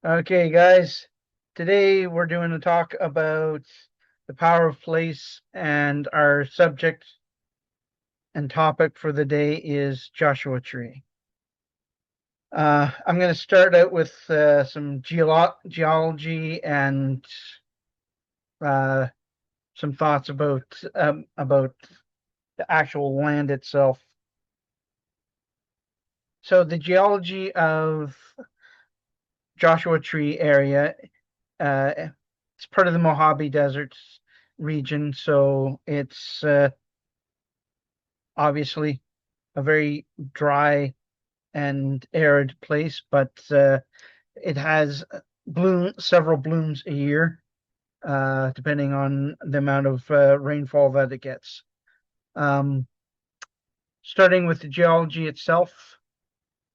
Okay, guys. Today we're doing a talk about the power of place, and our subject and topic for the day is Joshua Tree. I'm going to start out with some geology and uh, some thoughts about the actual land itself. So, the geology of Joshua Tree area, uh, it's part of the Mojave Desert region, so it's obviously a very dry and arid place, but it has several blooms a year, depending on the amount of rainfall that it gets. Um, Starting with the geology itself,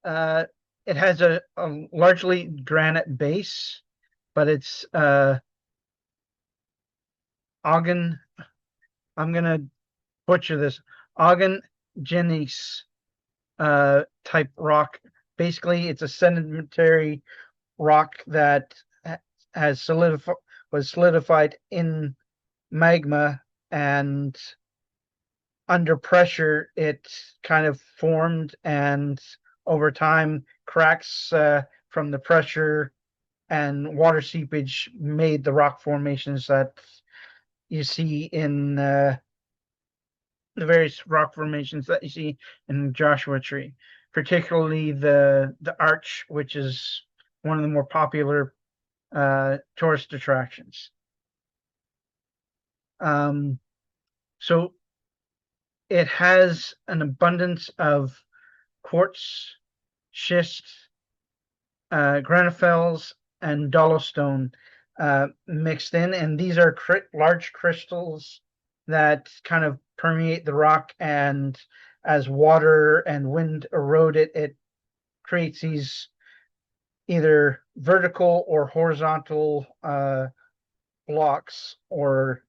uh, it has a largely granite base, but it's Ogden. I'm gonna butcher this. Ogden Genes type rock. Basically, it's a sedimentary rock that has was solidified in magma, and under pressure it kind of formed, and over time cracks from the pressure and water seepage made the rock formations that you see in the various rock formations that you see in Joshua Tree, particularly the arch, which is one of the more popular tourist attractions. Um, so it has an abundance of quartz, schist, granophyls, and dolostone mixed in, and these are large crystals that kind of permeate the rock, and as water and wind erode it, it creates these either vertical or horizontal blocks or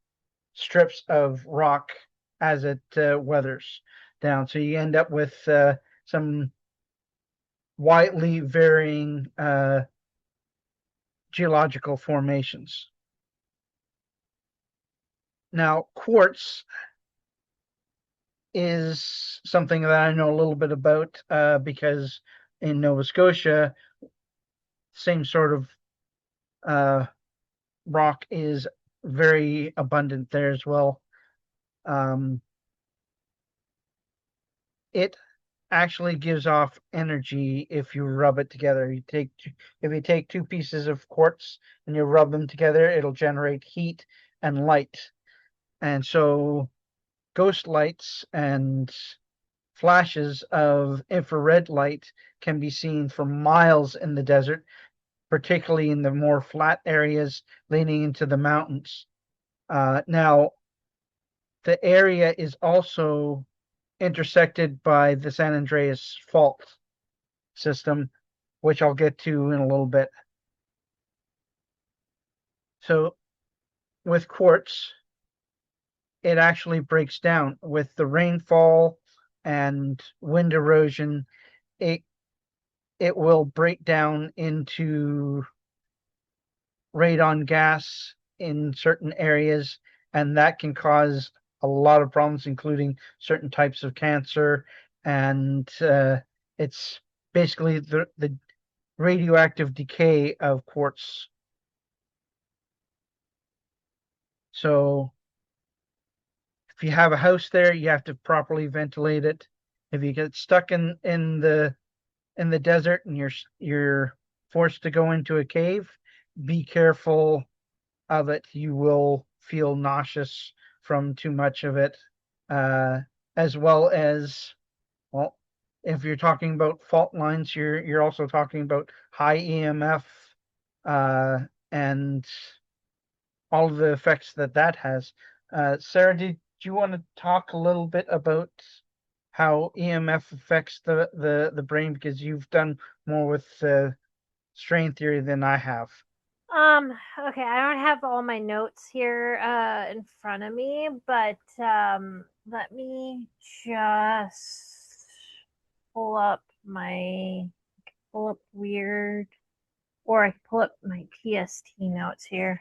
strips of rock as it weathers down. So you end up with some widely varying geological formations. Now, quartz is something that I know a little bit about because in Nova Scotia, same sort of uh, rock is very abundant there as well. Um, it actually gives off energy if you rub it together. If you take two pieces of quartz and you rub them together, it'll generate heat and light. And so ghost lights and flashes of infrared light can be seen for miles in the desert, particularly in the more flat areas leaning into the mountains. Now, the area is also intersected by the San Andreas Fault system, which I'll get to in a little bit. So, with quartz, it actually breaks down with the rainfall and wind erosion. It it will break down into radon gas in certain areas, and that can cause a lot of problems, including certain types of cancer. And it's basically the radioactive decay of quartz. So if you have a house there, you have to properly ventilate it. If you get stuck in the desert and you're forced to go into a cave, be careful of it. You will feel nauseous from too much of it, uh, as well as, well, if you're talking about fault lines, you're also talking about high EMF uh, and all of the effects that that has. Sarah, did you want to talk a little bit about how EMF affects the brain, because you've done more with strain theory than I have? Um, okay, I don't have all my notes here in front of me, but let me just pull up my pull up weird. Or I can pull up my PST notes here.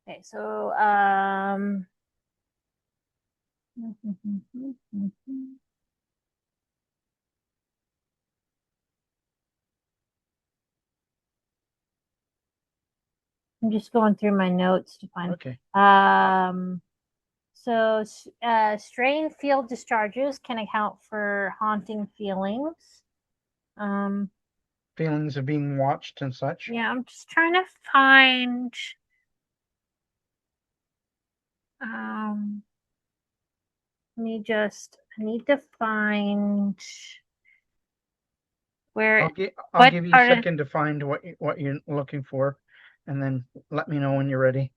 Okay, so I'm just going through my notes to find. Okay. So strained field discharges can account for haunting feelings. Feelings of being watched and such. Yeah, I'm just trying to find. I need to find where I'll what give you a part of. second to find what you're looking for, and then let me know when you're ready.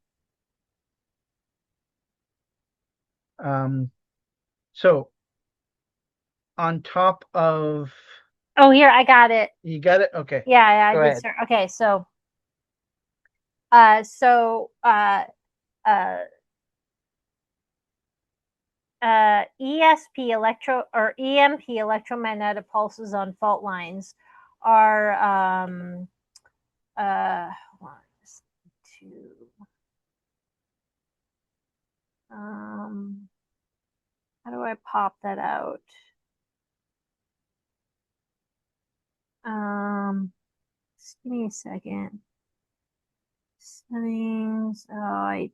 So on top of, Oh, here I got it. you got it? Okay. Yeah, I Go did ahead. start. Okay, so uh, ESP EMP electromagnetic pulses on fault lines are hold on, two how do I pop that out? Just give me a second. Settings. For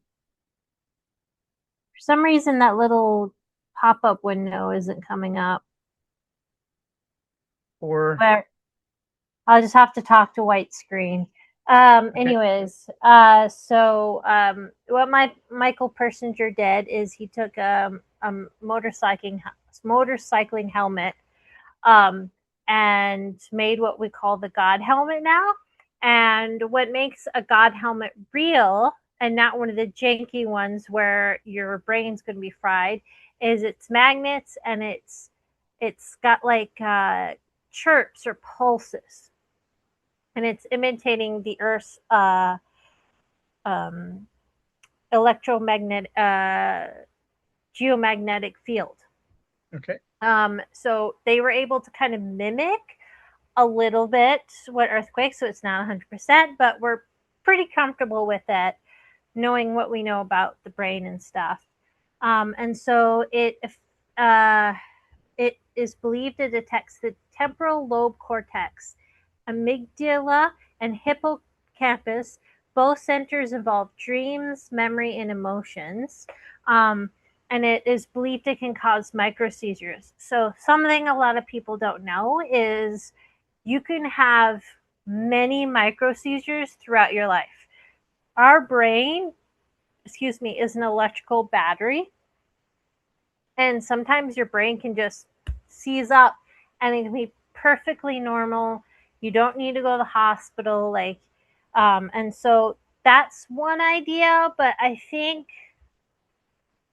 some reason that little pop-up window isn't coming up. Or But I'll just have to talk to white screen. okay. Anyways, what Michael Persinger did is he took a motorcycling helmet, um, and made what we call the God helmet now. And what makes a God helmet real and not one of the janky ones where your brain's going to be fried is its magnets, and it's got like chirps or pulses, and it's imitating the Earth's um, electromagnetic geomagnetic field. Okay. So they were able to kind of mimic a little bit what earthquakes, so it's not 100%, but we're pretty comfortable with it, knowing what we know about the brain and stuff. And so uh, it is believed it detects the temporal lobe cortex, amygdala, and hippocampus. Both centers involve dreams, memory, and emotions. And it is believed it can cause micro seizures. So, something a lot of people don't know is you can have many micro seizures throughout your life. Our brain, is an electrical battery, and sometimes your brain can just seize up and it can be perfectly normal. You don't need to go to the hospital, and so that's one idea, but I think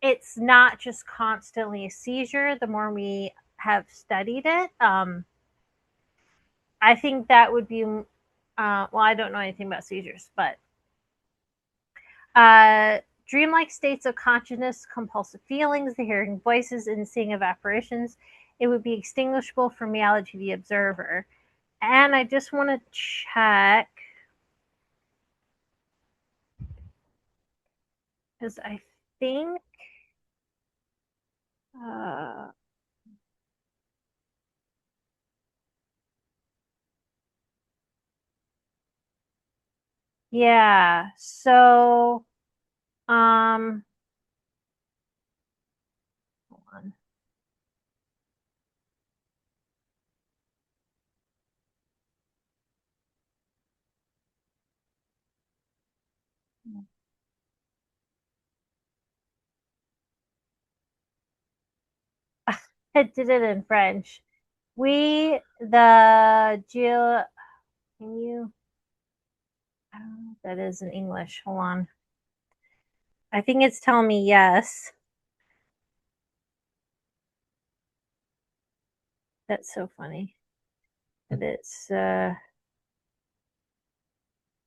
it's not just constantly a seizure. The more we have studied it, I think that would be well, I don't know anything about seizures, but dreamlike states of consciousness, compulsive feelings, the hearing voices, and seeing of apparitions, it would be extinguishable from reality to the observer. And I just want to check, because I think uh, yeah, so hold on. I did it in French. We the Jill. Can you? I don't know if that is in English. Hold on. I think it's telling me yes. That's so funny that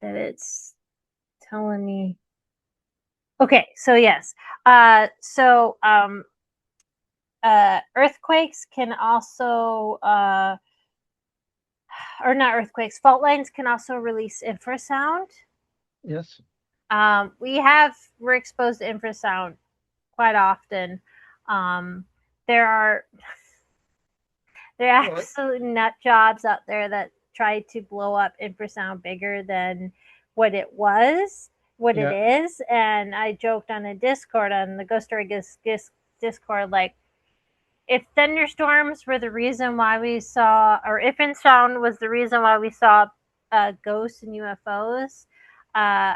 it's telling me. Okay, so yes. So earthquakes can also or not earthquakes, fault lines can also release infrasound. Yes. We're exposed to infrasound quite often. Um, there are there are Well, absolute nut jobs out there that try to blow up infrasound bigger than what it was, what it yeah. is. And I joked on a Discord, on the Ghost Story Discord, like, if thunderstorms were the reason why we saw, or if infrasound was the reason why we saw ghosts and UFOs, uh,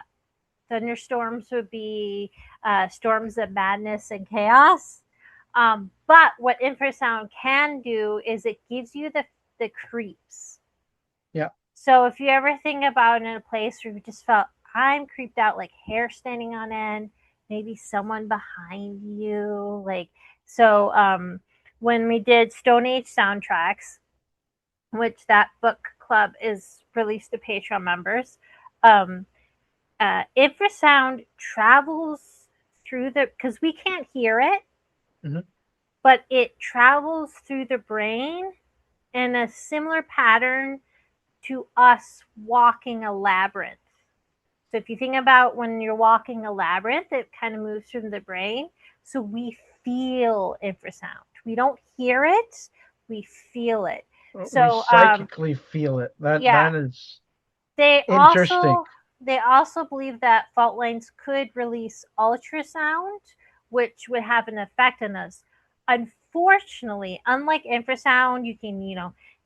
thunderstorms would be storms of madness and chaos. But what infrasound can do is it gives you the creeps. Yeah. So if you ever think about in a place where you just felt, I'm creeped out, like hair standing on end, maybe someone behind you, like, so when we did Stone Age soundtracks, which that book club is released to Patreon members, um, infrasound travels through the, because we can't hear it, Hmm. but it travels through the brain in a similar pattern to us walking a labyrinth. So if you think about when you're walking a labyrinth, it kind of moves through the brain. So we feel infrasound. We don't hear it, we feel it. We So psychically feel it. yeah, That is they interesting. also they also believe that fault lines could release ultrasound, which would have an effect on us. Unfortunately, unlike infrasound, you can,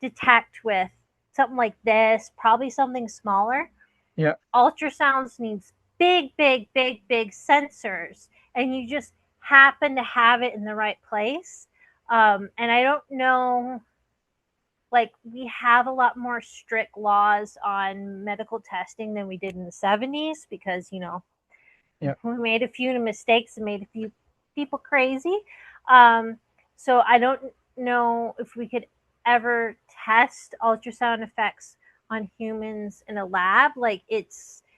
detect with something like this, probably something smaller. Yeah. Ultrasounds needs big, big, big, big sensors, and you just happen to have it in the right place. And I don't know, like, we have a lot more strict laws on medical testing than we did in the 70s, because Yeah. we made a few mistakes and made a few people crazy. um, so I don't know if we could ever test ultrasound effects on humans in a lab. Like,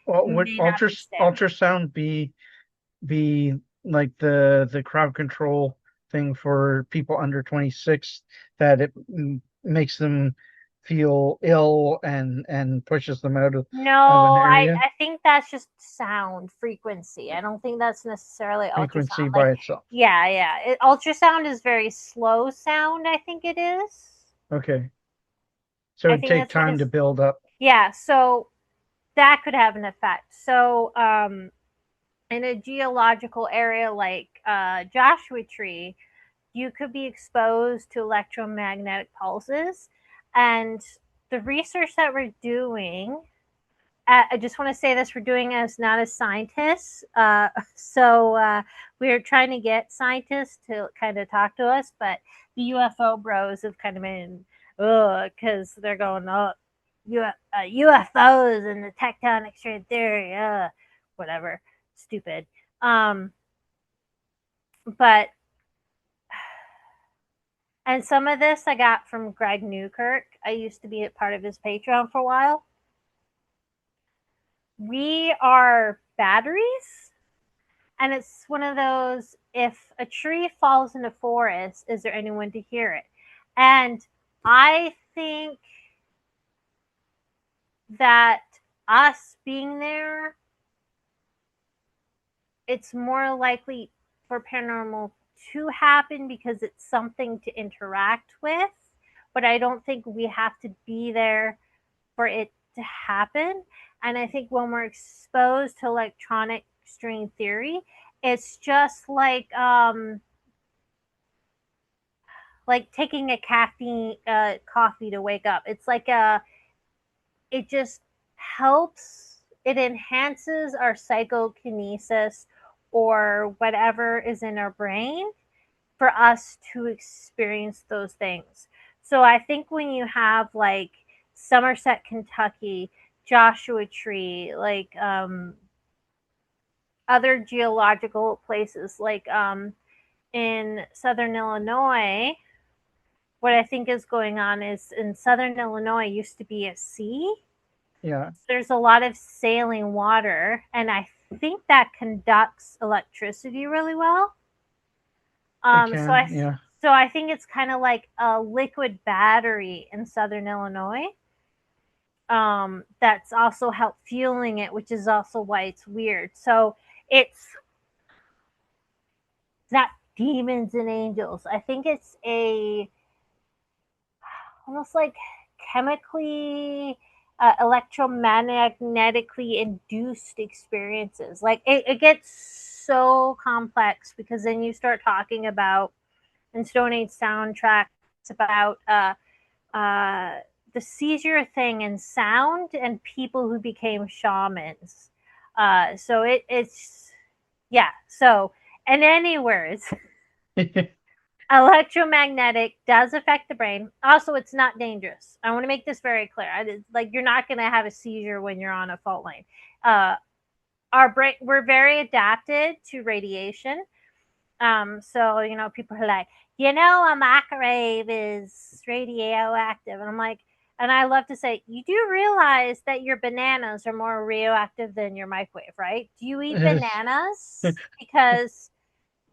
Well, we would may not understand. ultrasound be like the crowd control thing for people under 26, that it makes them feel ill and pushes them of an No, area? I think that's just sound frequency. I don't think that's necessarily Frequency ultrasound. Like, by itself. yeah, yeah. Ultrasound is very slow sound, I think it is. Okay. So I it'd think take that's what time it's. to build up. Yeah, so that could have an effect. So, in a geological area like Joshua Tree, you could be exposed to electromagnetic pulses. And the research that we're doing, I just want to say this, we're doing as not as scientists. So we're trying to get scientists to kind of talk to us, but the UFO bros have kind of been, because they're going, oh, UFOs and the tectonic string theory, whatever, stupid. Um, but, and some of this I got from Greg Newkirk. I used to be a part of his Patreon for a while. We are batteries. And it's one of those, if a tree falls in a forest, is there anyone to hear it? And I think that us being there, it's more likely for paranormal to happen because it's something to interact with. But I don't think we have to be there for it to happen. And I think when we're exposed to electronic string theory, it's just like taking a caffeine coffee to wake up. It's like it just helps. It enhances our psychokinesis or whatever is in our brain for us to experience those things. So I think when you have like Somerset, Kentucky, Joshua Tree, like other geological places, like in southern Illinois, what I think is going on is in southern Illinois used to be a sea. Yeah. There's a lot of sailing water, and I think that conducts electricity really well. It Um, so can, I yeah. so I think it's kind of like a liquid battery in Southern Illinois. That's also helped fueling it, which is also why it's weird. So it's not demons and angels. I think it's a almost like chemically electromagnetically induced experiences. Like it gets so complex because then you start talking about in Stone Age soundtracks about uh, the seizure thing and sound and people who became shamans. So it's yeah. So in any words, electromagnetic does affect the brain. Also, it's not dangerous. I want to make this very clear. Like you're not going to have a seizure when you're on a fault line. Uh, our brain, we're very adapted to radiation. So people are like, a microwave is radioactive, and I'm like, and I love to say, you do realize that your bananas are more radioactive than your microwave, right? Do you eat bananas because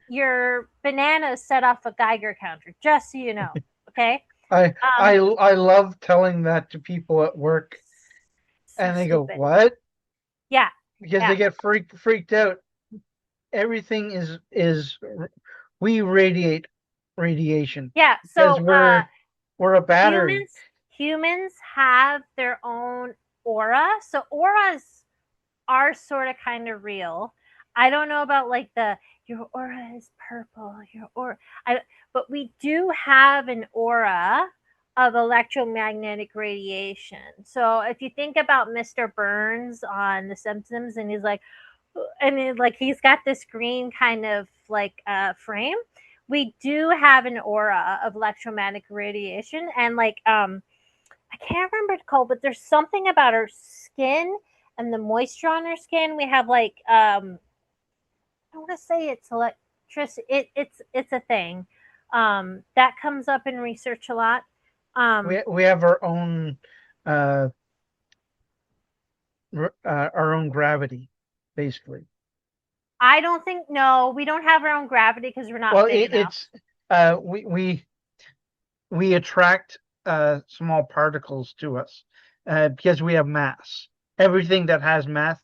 your bananas set off a Geiger counter? Just so you know, okay? I Um, I love telling that to people at work, so and they go, stupid. "What?" Yeah, Because yeah, they get freaked out. Everything is we radiate radiation yeah. because So we're a battery. humans have their own aura. So auras are sort of kind of real. I don't know about like the your aura is purple, your aura. But we do have an aura of electromagnetic radiation. So if you think about Mr. Burns on The Simpsons, and he's like, like he's got this green kind of like frame. We do have an aura of electromagnetic radiation, and like I can't remember what it's called, but there's something about our skin and the moisture on our skin. We have like I want to say it's electricity. It's a thing that comes up in research a lot. Um, We have uh, our own gravity, basically. I don't think no, we don't have our own gravity because we're not Well, big enough. it's we attract small particles to us because we have mass. Everything that has mass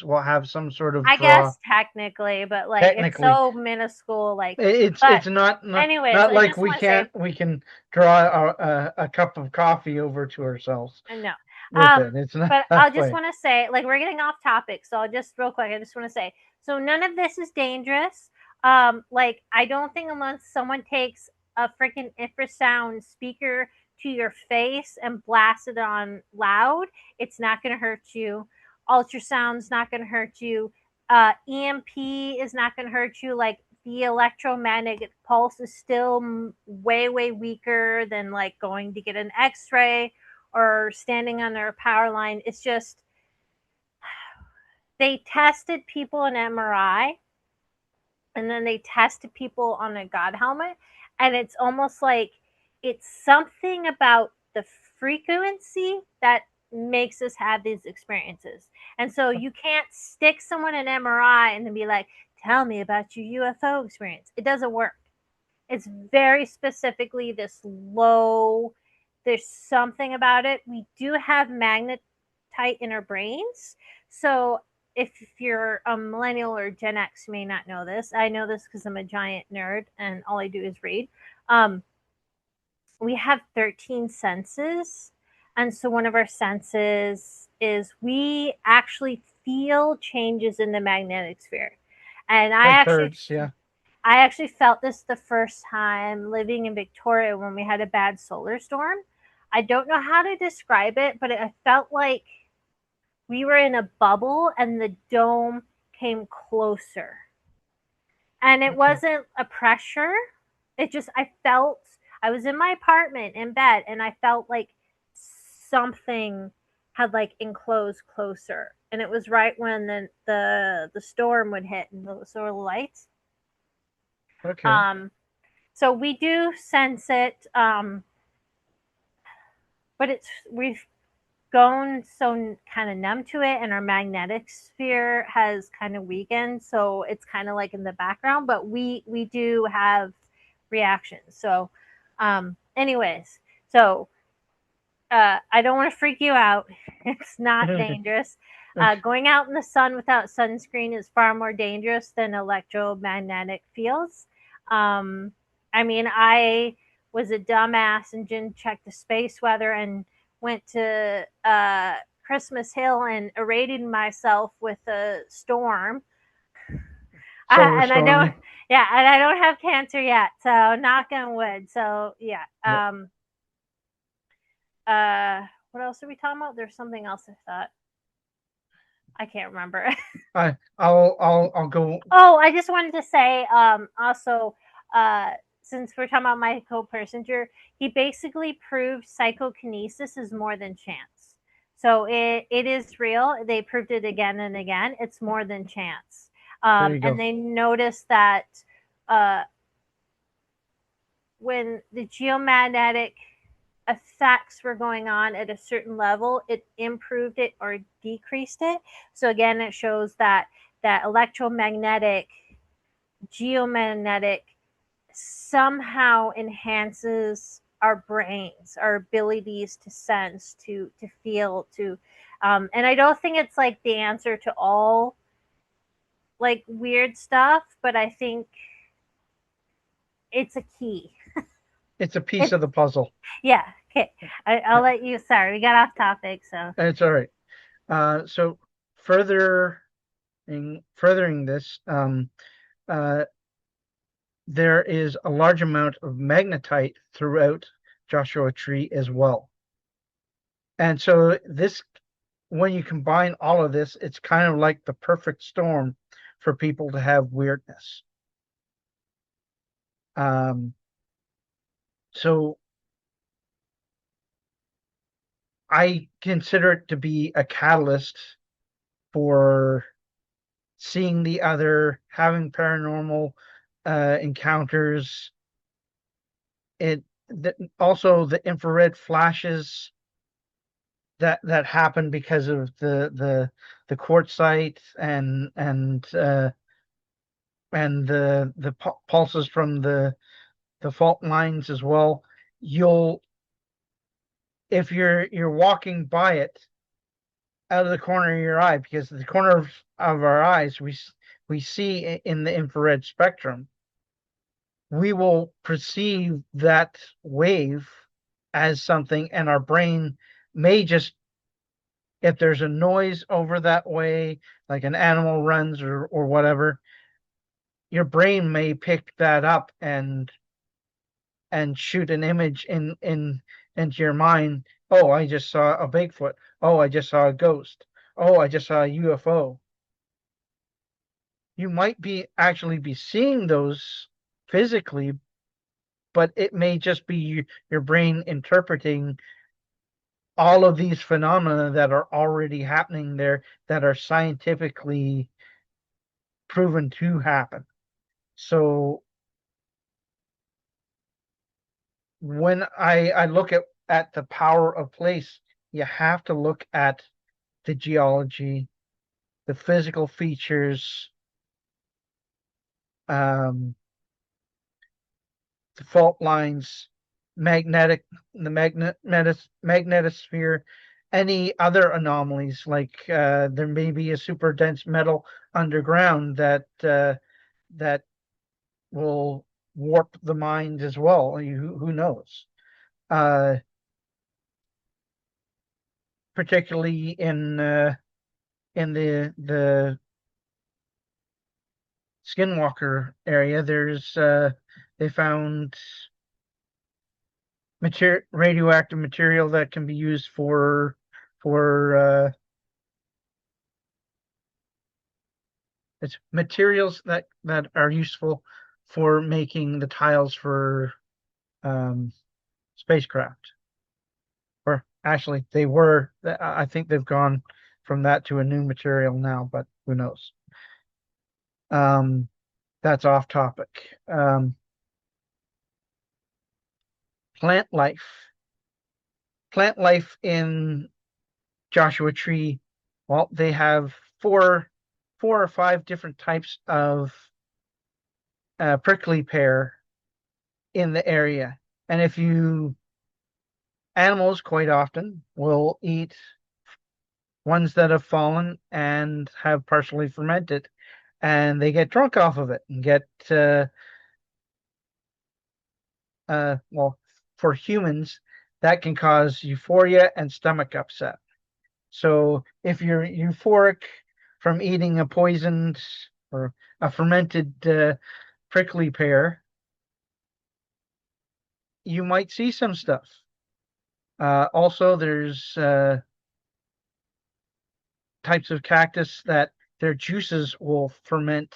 will have some sort of I draw. guess technically, but like it's Technically, so minuscule. Like, it's but it's not anyways, not I like just want to say we can draw a cup of coffee over to ourselves no. with it. It's not But that I'll just way. want to say, like, we're getting off topic, so I'll just real quick. I just want to say, so none of this is dangerous. Like, I don't think unless someone takes a freaking infrasound speaker to your face and blasts it on loud, it's not going to hurt you. Ultrasound's not going to hurt you. EMP is not going to hurt you. Like, the electromagnetic pulse is still way, way weaker than like going to get an X-ray or standing under a power line. It's just they tested people in MRI and then they tested people on a God helmet. And it's almost like it's something about the frequency that makes us have these experiences. And so you can't stick someone in MRI and then be like, tell me about your UFO experience. It doesn't work. It's very specifically this low, there's something about it. We do have magnetite in our brains. So if you're a millennial or Gen X, you may not know this. I know this because I'm a giant nerd and all I do is read. Um, we have 13 senses. And so one of our senses is we actually feel changes in the magnetic sphere. And I've heard, yeah. I actually felt this the first time living in Victoria when we had a bad solar storm. I don't know how to describe it, but it felt like we were in a bubble and the dome came closer. And it Okay, wasn't a pressure. It just, I was in my apartment in bed and I felt like something had like enclosed closer. And it was right when the storm would hit and the solar lights. okay. Um, So we do sense it, but it's we've grown so kind of numb to it, and our magnetic sphere has kind of weakened, so it's kind of like in the background, but we do have reactions. So anyways, so I don't want to freak you out. It's not dangerous. Going out in the sun without sunscreen is far more dangerous than electromagnetic fields. I mean, I was a dumbass and didn't check the space weather and went to Christmas Hill and irradiated myself with a storm. Solar And I don't, storm. yeah, and I don't have cancer yet. So knock on wood. So yeah. Yep. What else are we talking about? There's something else I thought. I can't remember. I'll go. Oh, I just wanted to say, also, since we're talking about Michael Persinger, he basically proved psychokinesis is more than chance. So it is real. They proved it again and again. It's more than chance. There you And go. they noticed that uh, when the geomagnetic effects were going on at a certain level, it improved it or decreased it. So again, it shows that electromagnetic, geomagnetic somehow enhances our brains, our abilities to sense, to feel, to and I don't think it's like the answer to all like weird stuff, but I think it's a key. It's a piece It's of the puzzle. yeah. Okay, I'll let you. Sorry, we got off topic. So It's all right. So further furthering this, uh, there is a large amount of magnetite throughout Joshua Tree as well. And so this, when you combine all of this, it's kind of like the perfect storm for people to have weirdness. Um, so I consider it to be a catalyst for seeing the other, having paranormal encounters. Also the infrared flashes that happen because of the quartzite and the pulses from the fault lines as well. You'll if you're walking by it out of the corner of your eye, because the corner of our eyes we see in the infrared spectrum, we will perceive that wave as something, and our brain may just, if there's a noise over that way, like an animal runs or whatever, your brain may pick that up and shoot an image into your mind. Oh, I just saw a Bigfoot. Oh, I just saw a ghost. Oh, I just saw a UFO. You might be actually be seeing those physically, but it may just be your brain interpreting all of these phenomena that are already happening there, that are scientifically proven to happen. So when I look at the power of place, you have to look at the geology, the physical features, um, the fault lines, magnetic, the magnetosphere, any other anomalies, like there may be a super dense metal underground that will warp the mind as well. Who knows? Uh, Particularly in the Skinwalker area, they found radioactive material that can be used for it's materials that are useful for making the tiles for um, spacecraft. Or actually, they were. I think they've gone from that to a new material now, but who knows? Um, that's off topic. Plant life. Plant life in Joshua Tree, well, they have four or five different types of prickly pear in the area. And if you animals quite often will eat ones that have fallen and have partially fermented, and they get drunk off of it and get well, for humans, that can cause euphoria and stomach upset. So if you're euphoric from eating a poisoned or a fermented prickly pear, you might see some stuff. Also, there's types of cactus that their juices will ferment,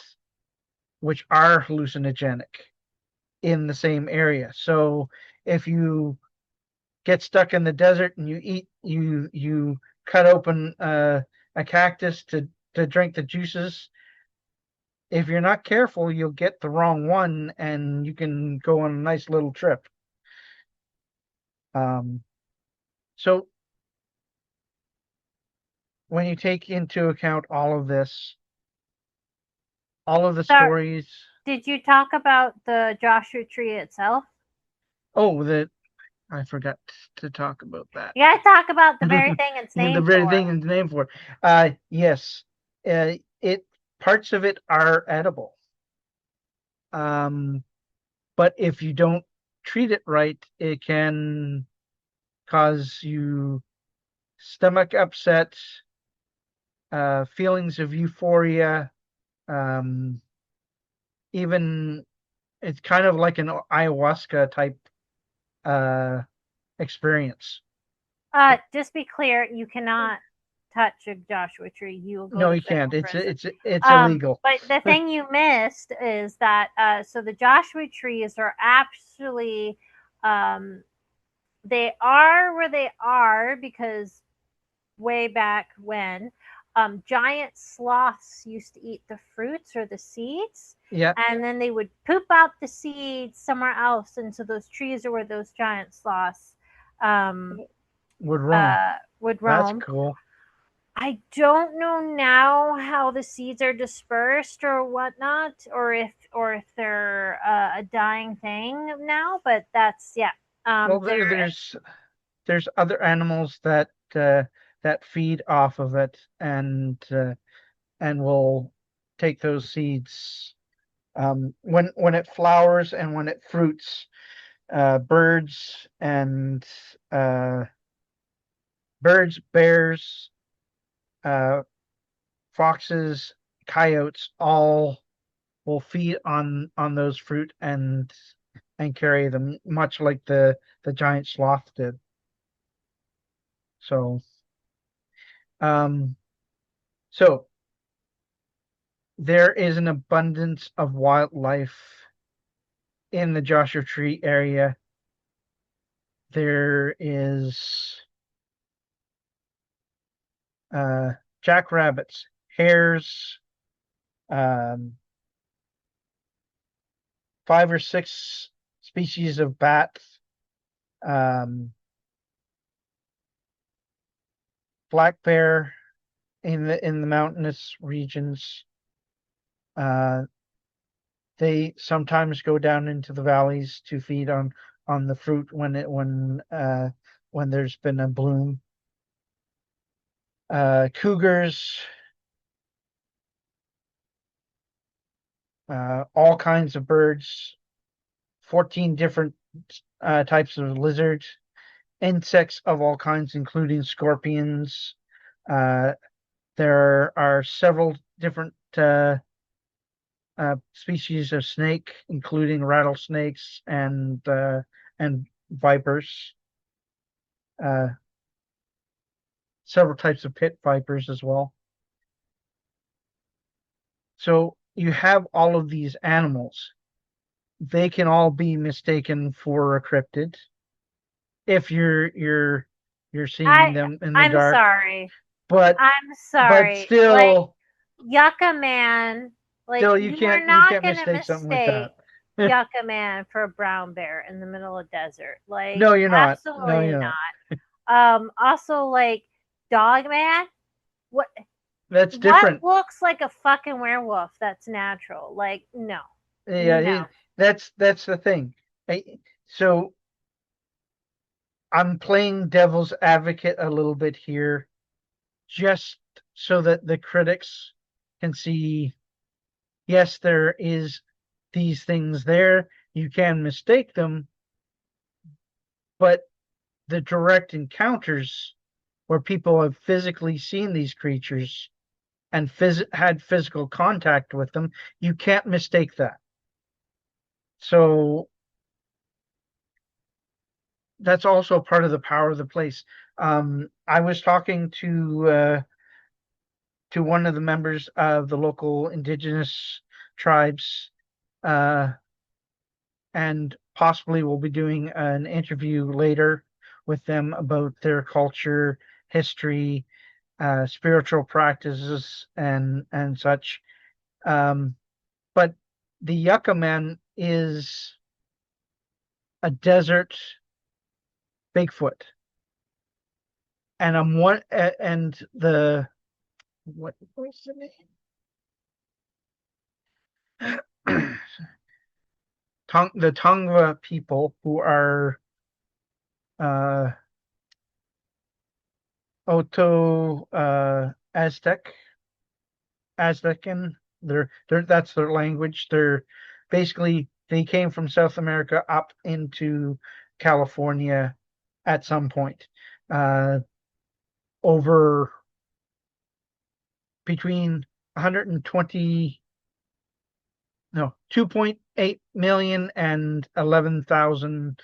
which are hallucinogenic in the same area. So if you get stuck in the desert and you cut open a cactus to drink the juices, if you're not careful, you'll get the wrong one and you can go on a nice little trip. Um, so when you take into account all of this, all of the So, stories. did you talk about the Joshua Tree itself? Oh, the I forgot to talk about that. You gotta talk about the very thing it's The named very for. thing it's named for. Yes, it parts of it are edible. Um, but if you don't treat it right, it can cause you stomach upset, feelings of euphoria, um, even it's kind of like an ayahuasca type uh, experience. Just be clear, you cannot touch a Joshua Tree. You will go No, to you can't. federal prison. It's illegal. But the thing you missed is that so the Joshua trees are actually um, they are where they are because way back when giant sloths used to eat the fruits or the seeds. Yeah, And then they would poop out the seeds somewhere else. And so those trees are where those giant sloths um, would roam. would That's roam. cool. I don't know now how the seeds are dispersed or whatnot, or if they're a dying thing now. But that's yeah. Well, There there's other animals that feed off of it and will take those seeds. When it flowers and when it fruits, birds and uh, birds, bears, uh, foxes, coyotes, all will feed on those fruit and carry them, much like the giant sloth did. So, um, so there is an abundance of wildlife in the Joshua Tree area. There is uh, jackrabbits, hares, um, five or six species of bats, um, black bear in the mountainous regions. Uh, they sometimes go down into the valleys to feed on the fruit when there's been a bloom. Cougars, all kinds of birds, 14 different types of lizards, insects of all kinds, including scorpions. Uh, there are several different species of snake, including rattlesnakes and vipers. Uh, Several types of pit vipers as well. So you have all of these animals. They can all be mistaken for a cryptid if you're seeing I them in the I'm dark. sorry. But I'm but sorry. Like still Yucca Man, like still you are you not can't gonna mistake something like mistake that. Yucca Man for a brown bear in the middle of desert. Like No, you're not. No, absolutely you're not. not. Also like Dog man? What That's what different. looks like a fucking werewolf that's natural? Like, no. Yeah, No. that's the thing. I, so I'm playing devil's advocate a little bit here, just so that the critics can see, yes, there is these things there. You can mistake them, but the direct encounters where people have physically seen these creatures and had physical contact with them, you can't mistake that. So that's also part of the power of the place. I was talking to one of the members of the local indigenous tribes, uh, and possibly we'll be doing an interview later with them about their culture, history, spiritual practices, and such. Um, but the Yucca Man is a desert Bigfoot, and I'm one and the what was the name? The Tongva people who are uh, Oto Aztecan. They're that's their language. They're basically they came from South America up into California at some point. Uh, over between 120 no 2.8 million and 11,000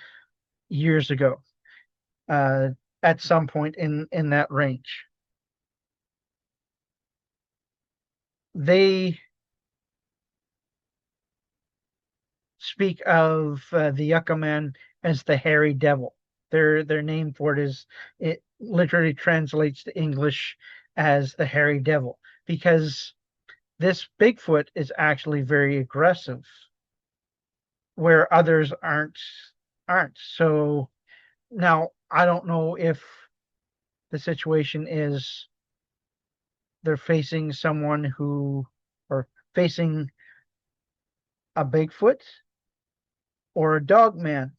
years ago, uh, at some point in that range. They speak of the Yucca Man as the hairy devil. Their name for it is, it literally translates to English as the hairy devil, because this Bigfoot is actually very aggressive where others aren't. So now I don't know if the situation is they're facing someone who or facing a Bigfoot or a dog man,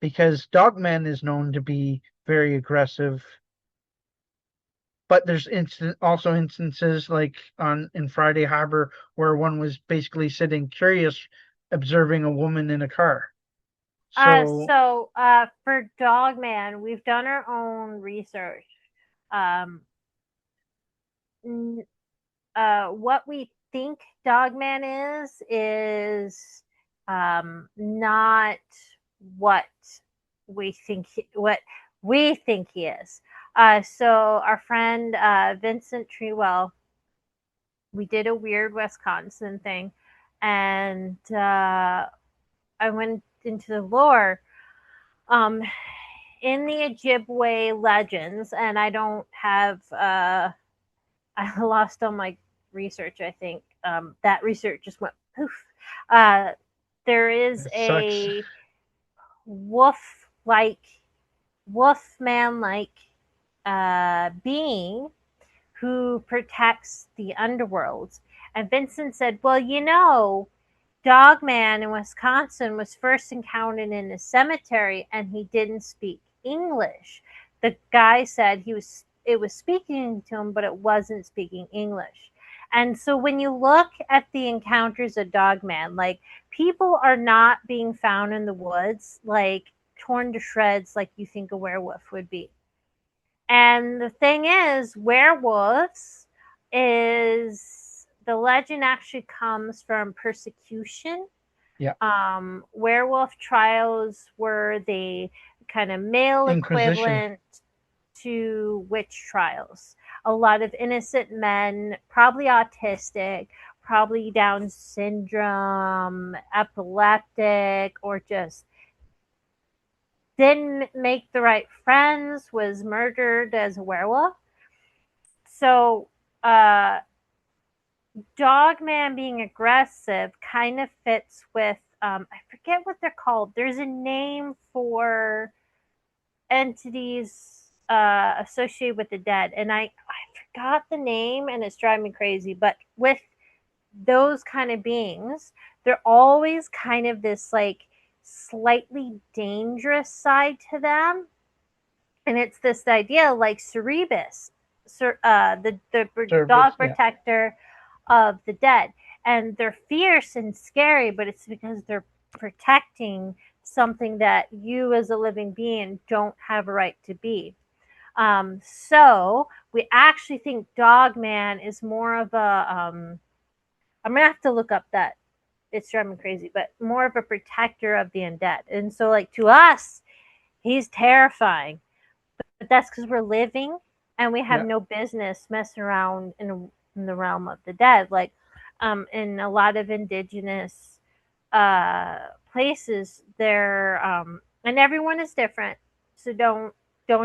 because Dogman is known to be very aggressive. But there's also instances like on in Friday Harbor where one was basically sitting curious, observing a woman in a car. So For Dogman, we've done our own research. Um, what we think Dogman is not what what we think he is. So our friend Vincent Trewell, we did a weird Wisconsin thing, and I went into the lore. Um, in the Ojibwe legends, and I don't have I lost all my research. I think that research just went poof. Uh, there is it sucks. a wolf like, wolf man like being who protects the underworld. And Vincent said, well, Dogman in Wisconsin was first encountered in a cemetery and he didn't speak English. The guy said it was speaking to him, but it wasn't speaking English. And so when you look at the encounters of Dogman, like, people are not being found in the woods, like torn to shreds like you think a werewolf would be. And the thing is, werewolves is the legend actually comes from persecution. Yeah. Werewolf trials were the kind of male Inquisition. equivalent to witch trials. A lot of innocent men, probably autistic, probably Down syndrome, epileptic, or just didn't make the right friends, was murdered as a werewolf. So, Dogman being aggressive kind of fits with, I forget what they're called. There's a name for entities. associated with the dead, and I forgot the name, and it's driving me crazy. But with those kind of beings, they're always kind of this like slightly dangerous side to them, and it's this idea like Cerebus, the Service, dog yeah. protector of the dead, and they're fierce and scary, but it's because they're protecting something that you as a living being don't have a right to be. So we actually think Dogman is more of a. I'm gonna have to look up that. It's driving me crazy, but more of a protector of the undead. And so, like to us, he's terrifying, but that's because we're living and we have Yeah. no business messing around in the realm of the dead. Like, in a lot of indigenous uh, places, they're and everyone is different, so don't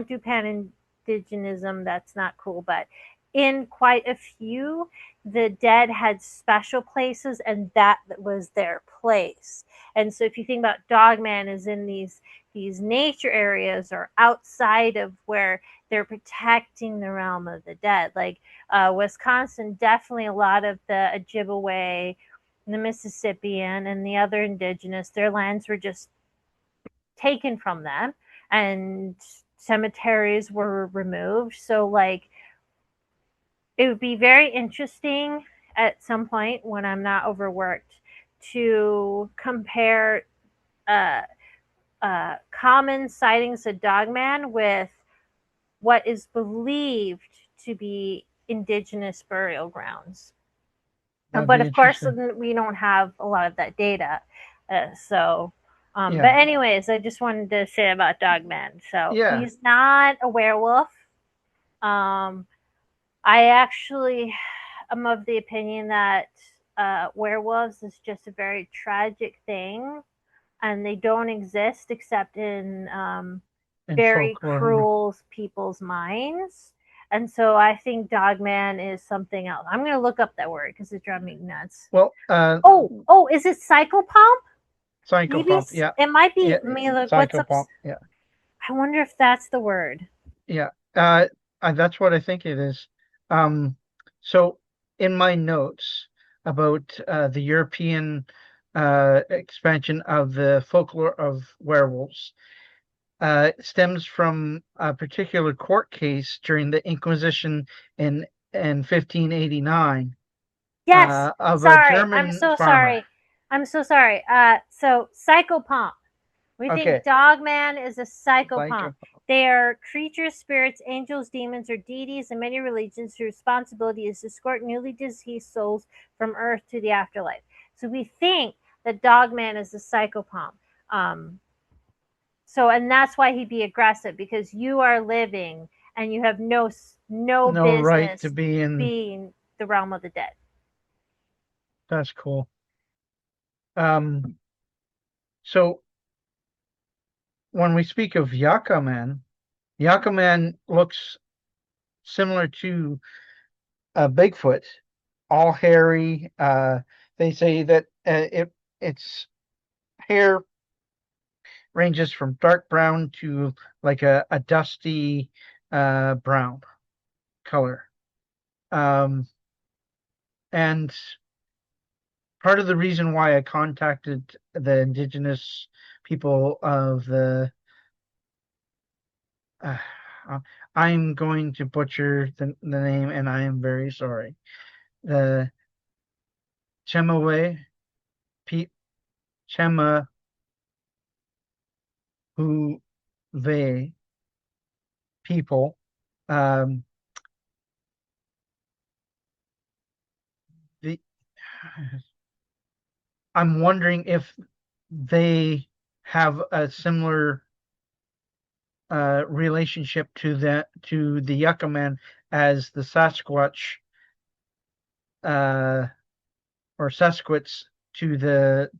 do pan indigenism. That's not cool. But in quite a few, the dead had special places, and that was their place. And so, if you think about Dogman, is in these nature areas or outside of where they're protecting the realm of the dead. Like Wisconsin, definitely a lot of the Ojibwe, the Mississippian, and the other indigenous, their lands were just taken from them, and cemeteries were removed. So, like, it would be very interesting at some point when I'm not overworked to compare uh, common sightings of Dogman with what is believed to be indigenous burial grounds. That'd But be of course, interesting. we don't have a lot of that data. So, but Yeah. anyways, I just wanted to say about Dogman. So Yeah. he's not a werewolf. Um, I actually am of the opinion that werewolves is just a very tragic thing, and they don't exist except in In very folklore. cruel people's minds. And so I think Dogman is something else. I'm going to look up that word because it's driving me nuts. Well, Oh, is it psychopomp? Maybe psychopomp. Yeah. it might be. Yeah. Let me look. What's up? Psychopomp. Yeah. I wonder if that's the word. Yeah. That's what I think it is. Um, so in my notes about the European expansion of the folklore of werewolves, stems from a particular court case during the Inquisition in 1589 Yes. of a Sorry. I'm German so farmer. sorry. I'm so sorry. So psychopomp. We think Okay, Dogman is a psychopomp. psychopomp. They are creatures, spirits, angels, demons, or deities in many religions whose responsibility is to escort newly deceased souls from Earth to the afterlife. So we think that Dogman is a psychopomp. Um, and that's why he'd be aggressive, because you are living and you have no No right to business be in. being the realm of the dead. That's cool. Um, so when we speak of Yakaman, Yakaman looks similar to Bigfoot, all hairy. They say that its hair ranges from dark brown to like a dusty brown color. Um, and part of the reason why I contacted the indigenous people of uh, I'm going to butcher the name, and I am very sorry. The Chemawe, Pe- Chemahuve people. Um, the I'm wondering if they have a similar relationship to the Yucca Man as the Sasquatch uh, or Sasquatch to the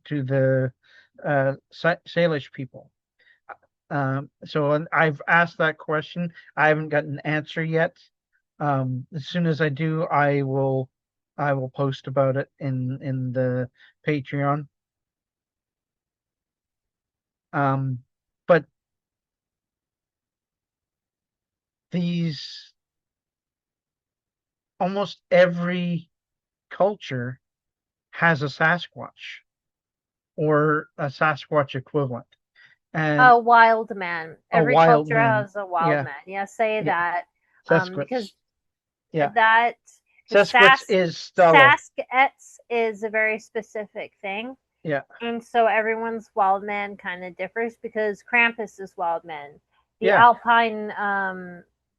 Salish people. So I've asked that question. I haven't gotten an answer yet. As soon as I do, I will post about it in the Patreon. Um, but these almost every culture has a Sasquatch or a Sasquatch equivalent, and A wild man. a Every wild culture man. has a wild Yeah, man. Yeah, say yeah, that. Because Sasquatch. Yeah, that because Sasquatch is Stella. Saskets is a very specific thing. Yeah, And so everyone's wild man kind of differs because Krampus is wild man. The yeah, Alpine,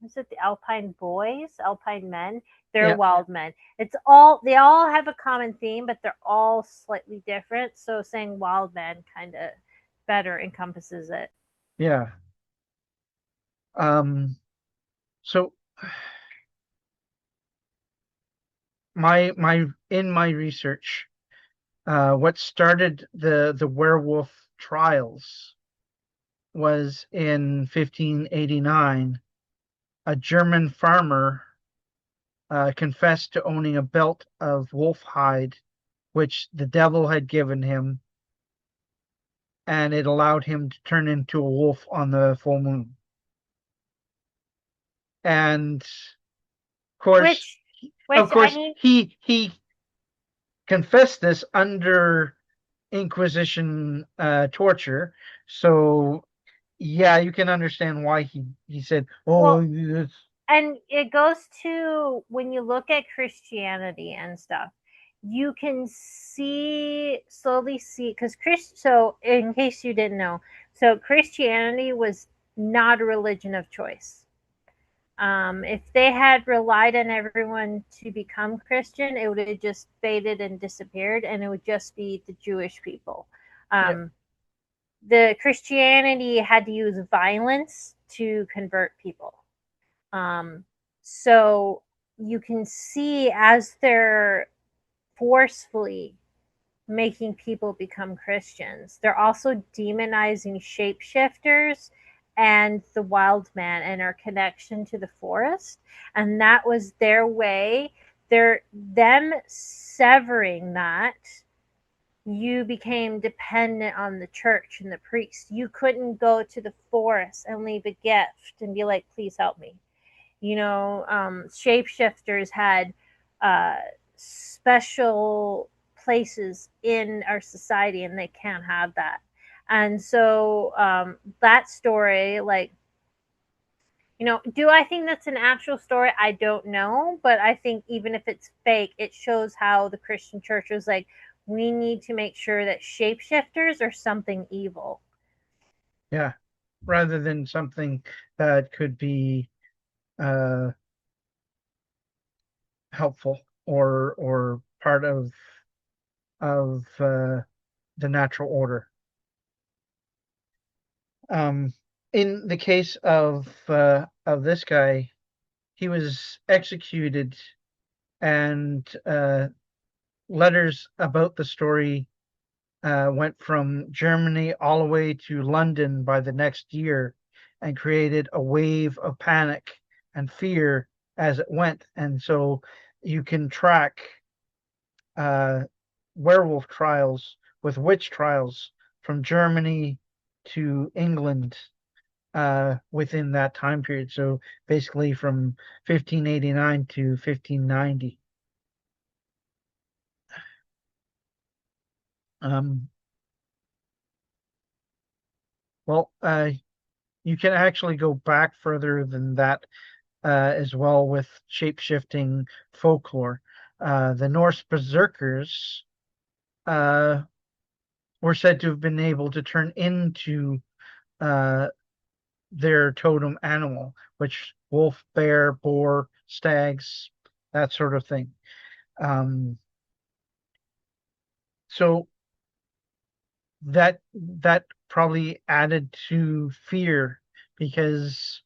is it the Alpine boys, Alpine men? They're yeah, wild men. It's all they all have a common theme, but they're all slightly different. So saying wild man kind of better encompasses it. yeah. So my in my research, what started the werewolf trials was in 1589. A German farmer confessed to owning a belt of wolf hide, which the devil had given him, and it allowed him to turn into a wolf on the full moon. And course, Which, of I course, mean, he confessed this under Inquisition torture. So yeah, you can understand why he said, "Oh, well, and it goes to when you look at Christianity and stuff, you can slowly see because so in case you didn't know, so Christianity was not a religion of choice. If they had relied on everyone to become Christian, it would have just faded and disappeared, and it would just be the Jewish people. yeah, Um, the Christianity had to use violence to convert people. Um, so you can see as they're forcefully making people become Christians, they're also demonizing shapeshifters and the wild man and our connection to the forest. And that was their way, they're them severing that. You became dependent on the church and the priest. You couldn't go to the forest and leave a gift and be like, please help me. Shapeshifters had special places in our society, and they can't have that. And so that story, like, do I think that's an actual story? I don't know, but I think even if it's fake, it shows how the Christian church was like, we need to make sure that shapeshifters are something evil. yeah. Rather than something that could be uh, helpful or part of the natural order. Um, in the case of this guy, he was executed, and letters about the story went from Germany all the way to London by the next year, and created a wave of panic and fear as it went. And so you can track uh, werewolf trials with witch trials from Germany to England within that time period. So basically from 1589 to 1590. Um, well, you can actually go back further than that as well with shape-shifting folklore. The Norse berserkers uh, were said to have been able to turn into uh, their totem animal, which wolf, bear, boar, stags, that sort of thing. Um, so that probably added to fear because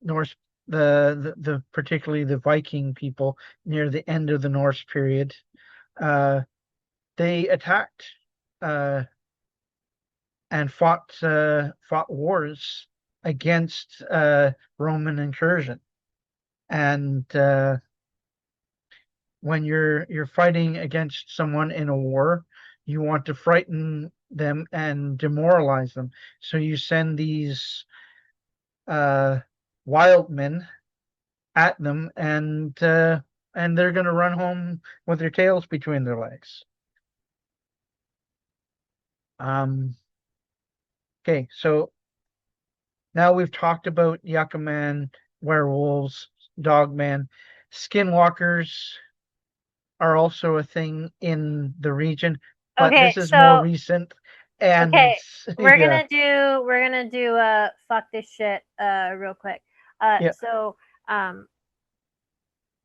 Norse the particularly the Viking people near the end of the Norse period, uh, they attacked uh, and fought wars against Roman incursion. And when you're fighting against someone in a war, you want to frighten them and demoralize them. So you send these uh, wildmen at them, and they're gonna run home with their tails between their legs. Um, okay, so now we've talked about Yucca Man, werewolves, Dogman, skinwalkers are also a thing in the region, but Okay, this is more so recent. And okay, yeah, we're gonna do fuck this shit real quick. yeah, So um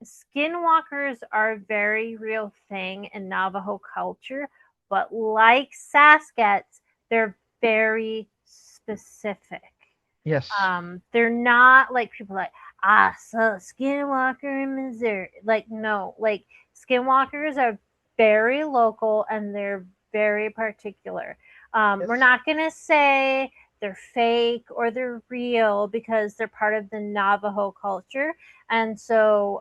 skinwalkers are a very real thing in Navajo culture, but like Saskats, they're very specific. yes, They're not like people like, I saw a skinwalker in Missouri. Like, no, like skinwalkers are very local and they're very particular. We're yes. not gonna say they're fake or they're real because they're part of the Navajo culture. And so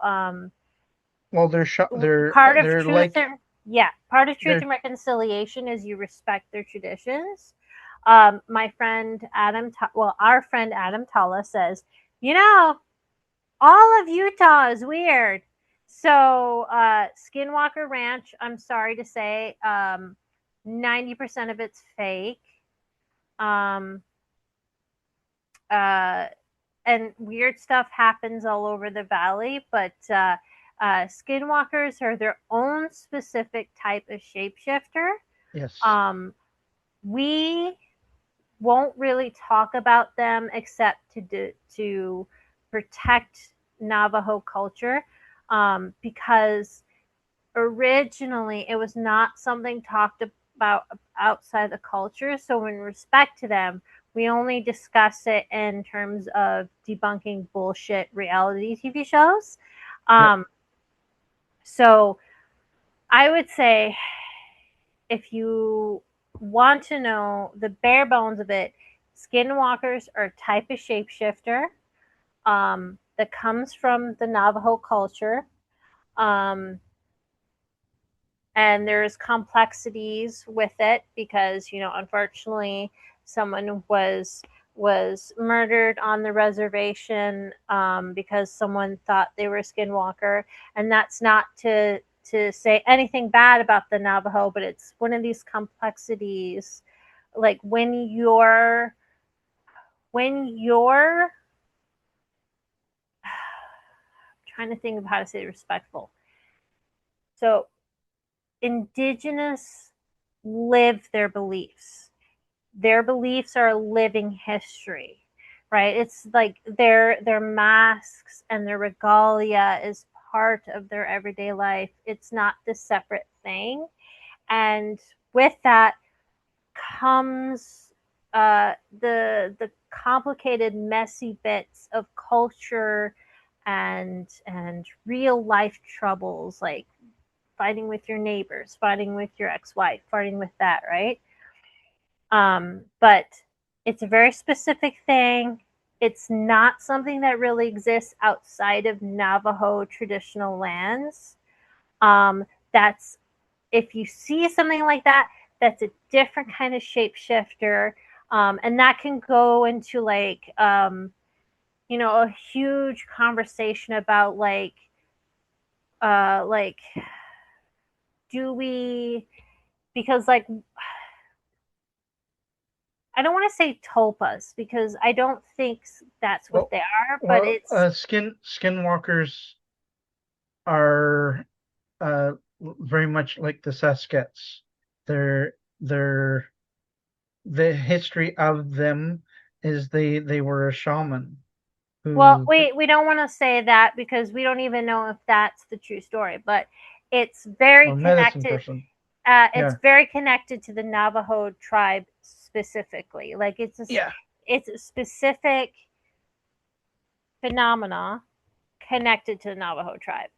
Well, part of they're truth like and yeah, part of truth they're and reconciliation is you respect their traditions. My friend our friend Adam Talla says, you know, all of Utah is weird. So Skinwalker Ranch, I'm sorry to say, 90% of it's fake. Um, uh, and weird stuff happens all over the valley, but skinwalkers are their own specific type of shapeshifter. yes. Um, we won't really talk about them except to protect Navajo culture, because originally it was not something talked about outside the culture. So in respect to them, we only discuss it in terms of debunking bullshit reality TV shows. Yep. Um, so I would say if you want to know the bare bones of it, skinwalkers are a type of shapeshifter that comes from the Navajo culture. Um, and there's complexities with it because unfortunately someone was murdered on the reservation because someone thought they were a skinwalker, and that's not to say anything bad about the Navajo, but it's one of these complexities, like when you're trying to think of how to say respectful. So indigenous live their beliefs. Their beliefs are a living history, right? It's like their masks and their regalia is part of their everyday life. It's not this separate thing. And with that comes the complicated, messy bits of culture and real life troubles, like fighting with your neighbors, fighting with your ex-wife, fighting with that, right? But it's a very specific thing. It's not something that really exists outside of Navajo traditional lands. That's if you see something like that, that's a different kind of shapeshifter. And that can go into a huge conversation about like do we because I don't want to say tulpas because I don't think that's what Well, they are, but well, it's skinwalkers are very much like the Saskets. They're they're the history of them is they were a shaman well, who we don't want to say that because we don't even know if that's the true story, but it's very a medicine connected. person. It's Yeah, very connected to the Navajo tribe specifically. Like yeah, it's a specific phenomena connected to the Navajo tribe.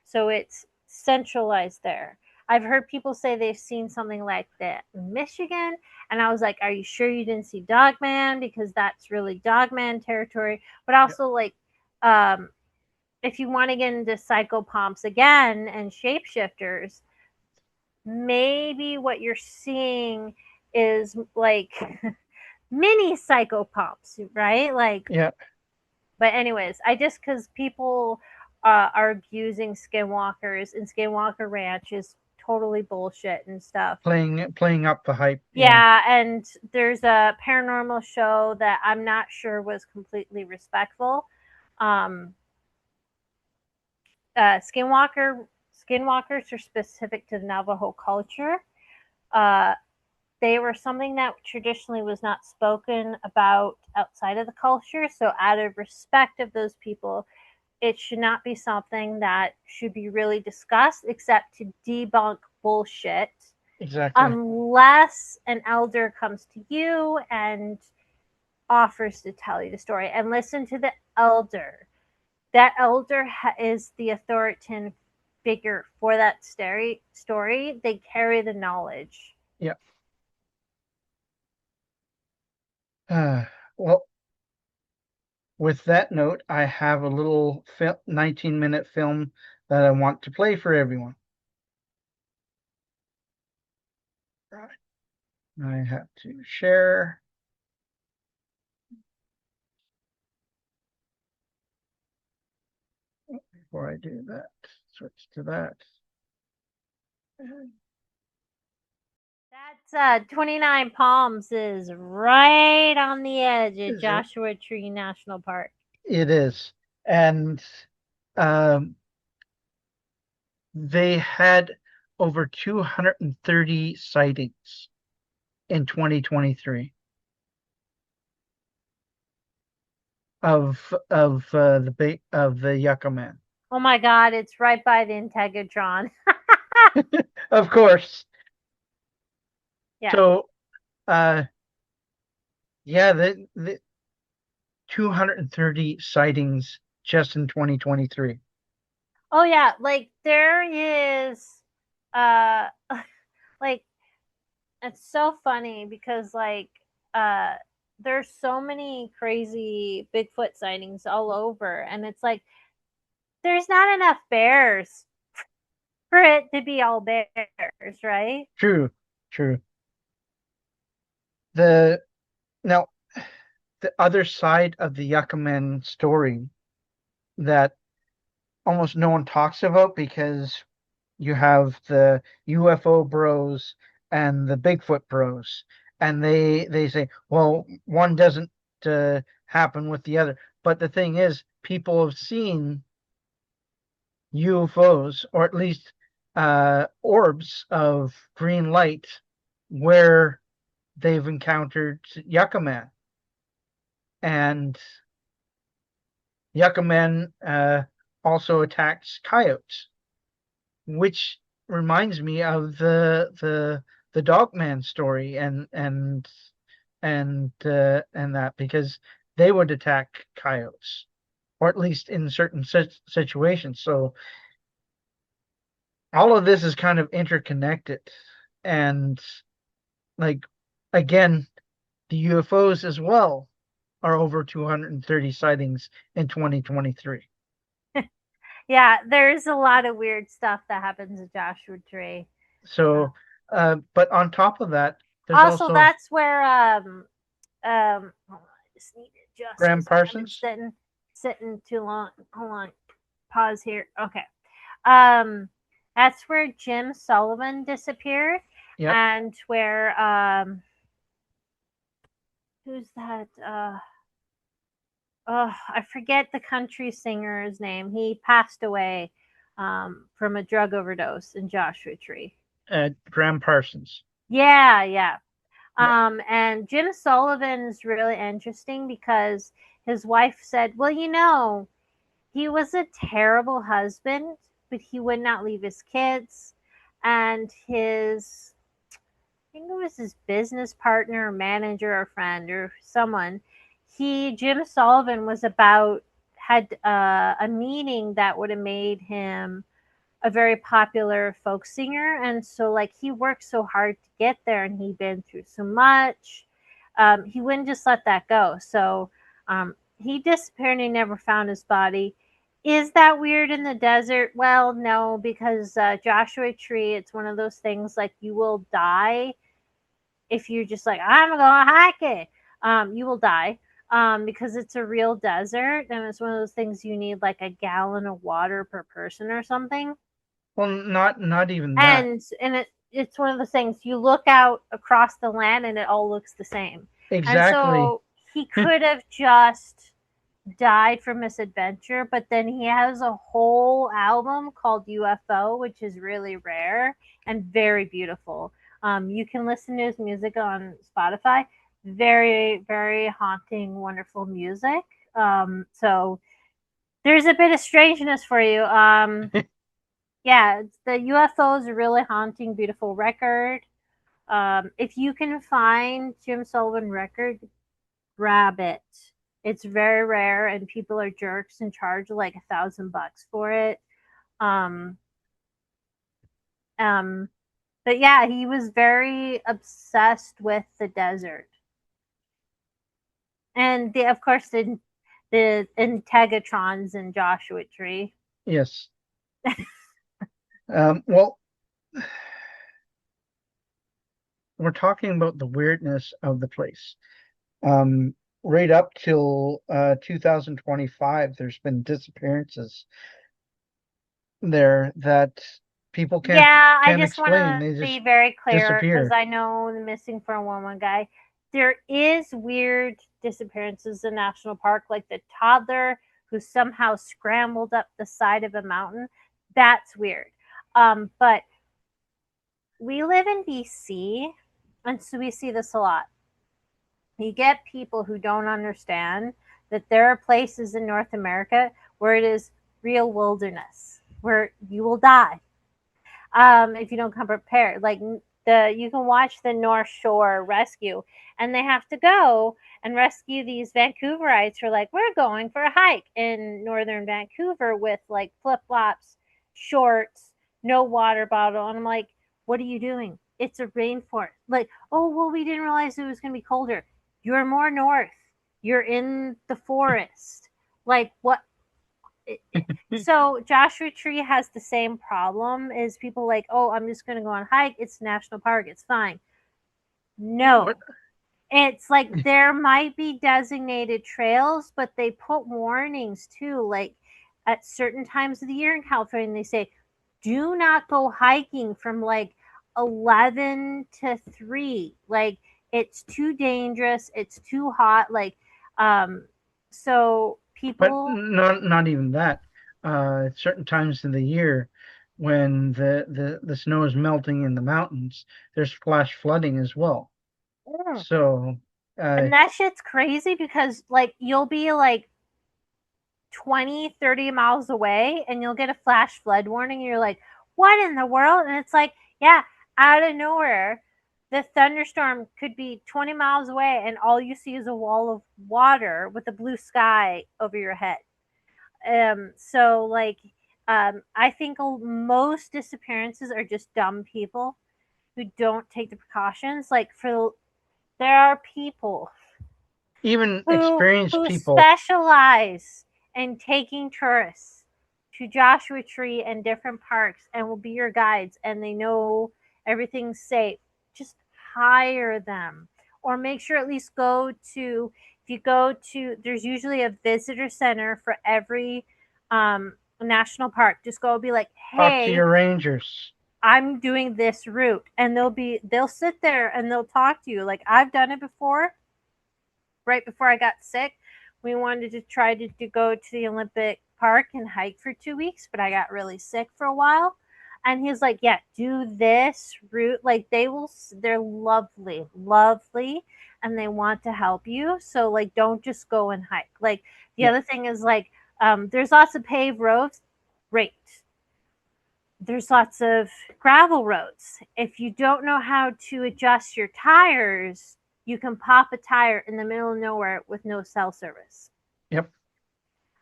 So it's centralized there. I've heard people say they've seen something like that in Michigan, and I was like, "Are you sure you didn't see Dogman? Because that's really Dogman territory." But yeah. also, um, if you want to get into psychopomps again and shapeshifters, maybe what you're seeing is like mini psychopomps, right? Like Yeah. But anyways, I just because people are abusing skinwalkers, and Skinwalker Ranch is totally bullshit and stuff. Playing up the hype. Yeah, and there's a paranormal show that I'm not sure was completely respectful. Um, Skinwalkers are specific to the Navajo culture. Uh, they were something that traditionally was not spoken about outside of the culture. So, out of respect of those people, it should not be something that should be really discussed except to debunk bullshit. Exactly. Unless an elder comes to you and offers to tell you the story, and listen to the elder. That elder is the authoritative figure for that story. They carry the knowledge. Yeah. Well, with that note, I have a little 19-minute film that I want to play for everyone. Right. I have to share. Before I do that, switch to that. That's 29 Palms is right on the edge of Is Joshua Tree National Park. It is. And um, they had over 230 sightings in 2023 of the Yucca Man. Oh my God, it's right by the Integratron. Of course. Yeah. So, yeah, the 230 sightings just in 2023. Oh yeah, like there is uh like it's so funny because uh there's so many crazy Bigfoot sightings all over, and it's like there's not enough bears for it to be all bears, right? True, true. The Now the other side of the Yucca Man story that almost no one talks about, because you have the UFO bros and the Bigfoot bros, and they say, well, one doesn't happen with the other. But the thing is, people have seen UFOs, or at least orbs of green light, where they've encountered Yucca Man. And Yucca Man also attacks coyotes, which reminds me of the Dogman story, and that, because they would attack coyotes, or at least in certain situations. So all of this is kind of interconnected, and like, again, the UFOs as well are over 230 sightings in 2023. Yeah, there's a lot of weird stuff that happens at Joshua Tree. So, but on top of that, there's Also, also that's where hold on, I just need to adjust Graham because I've been Parsons. sitting too long. Hold on, pause here. Okay. Um, that's where Jim Sullivan disappeared, Yep. and where who's that? Oh, I forget the country singer's name. He passed away from a drug overdose in Joshua Tree. Graham Parsons. Yeah, yeah. Yep. And Jim Sullivan's really interesting because his wife said, well, he was a terrible husband, but he would not leave his kids. And I think it was his business partner or manager or friend or someone. Jim Sullivan had a meeting that would have made him a very popular folk singer. And so, like, he worked so hard to get there, and he'd been through so much. He wouldn't just let that go. So he disappeared and he never found his body. Is that weird in the desert? Well, no, because Joshua Tree, it's one of those things like you will die if you're just like, I'm going to hike it. You will die. because it's a real desert and it's one of those things you need like a gallon of water per person or something. Well, not even that. And it's one of those things you look out across the land and it all looks the same. And Exactly. so he could have just died from misadventure, but then he has a whole album called UFO, which is really rare and very beautiful. You can listen to his music on Spotify. Very, very haunting, wonderful music. So there's a bit of strangeness for you. Yeah, the UFO is a really haunting, beautiful record. If you can find Jim Sullivan record, grab it. It's very rare, and people are jerks and charge like $1,000 for it. Um, um, but yeah, he was very obsessed with the desert, and of course the Integratrons and Joshua Tree. Yes. Well, we're talking about the weirdness of the place. Right up till 2025, there's been disappearances there that people Yeah, I can't just want explain. to They be just very clear because disappear. I know the missing 411 guy. There is weird disappearances in national park, like the toddler who somehow scrambled up the side of a mountain. That's weird. But we live in BC, and so we see this a lot. You get people who don't understand that there are places in North America where it is real wilderness, where you will die if you don't come prepared. Like you can watch the North Shore Rescue, and they have to go and rescue these Vancouverites who are like, we're going for a hike in northern Vancouver with like flip flops, shorts, no water bottle, and I'm like, what are you doing? It's a rainforest. Like, oh well, we didn't realize it was going to be colder. You're more north. You're in the forest. Like what? So Joshua Tree has the same problem is people like, oh, I'm just going to go on a hike. It's national park. It's fine. What? No, it's like there might be designated trails, but they put warnings too. Like at certain times of the year in California, they say, do not go hiking from like 11 to 3. Like it's too dangerous. It's too hot. Like, so But people. not even that. Certain times of the year when the snow is melting in the mountains, there's flash flooding as well. So, uh, And that shit's crazy because like you'll be like 20, 30 miles away and you'll get a flash flood warning and you're like, what in the world? And it's like, yeah, out of nowhere, the thunderstorm could be 20 miles away and all you see is a wall of water with a blue sky over your head. So like I think most disappearances are just dumb people who don't take the precautions. Like for there are people even who experienced who people, specialize in taking tourists to Joshua Tree and different parks and will be your guides and they know everything's safe. Just hire them or make sure at least go to if you go to there's usually a visitor center for every national park. Just go be like, talk to "Hey, your rangers. I'm doing this route." And they'll sit there and they'll talk to you. Like I've done it before right before I got sick, we wanted to try to go to the Olympic Park and hike for 2 weeks, but I got really sick for a while. And he's like, yeah, do this route. Like they're lovely, lovely, and they want to help you. So like, don't just go and hike. Like the Yeah. other thing is like, there's lots of paved roads. Great. There's lots of gravel roads. If you don't know how to adjust your tires, you can pop a tire in the middle of nowhere with no cell service. Yep.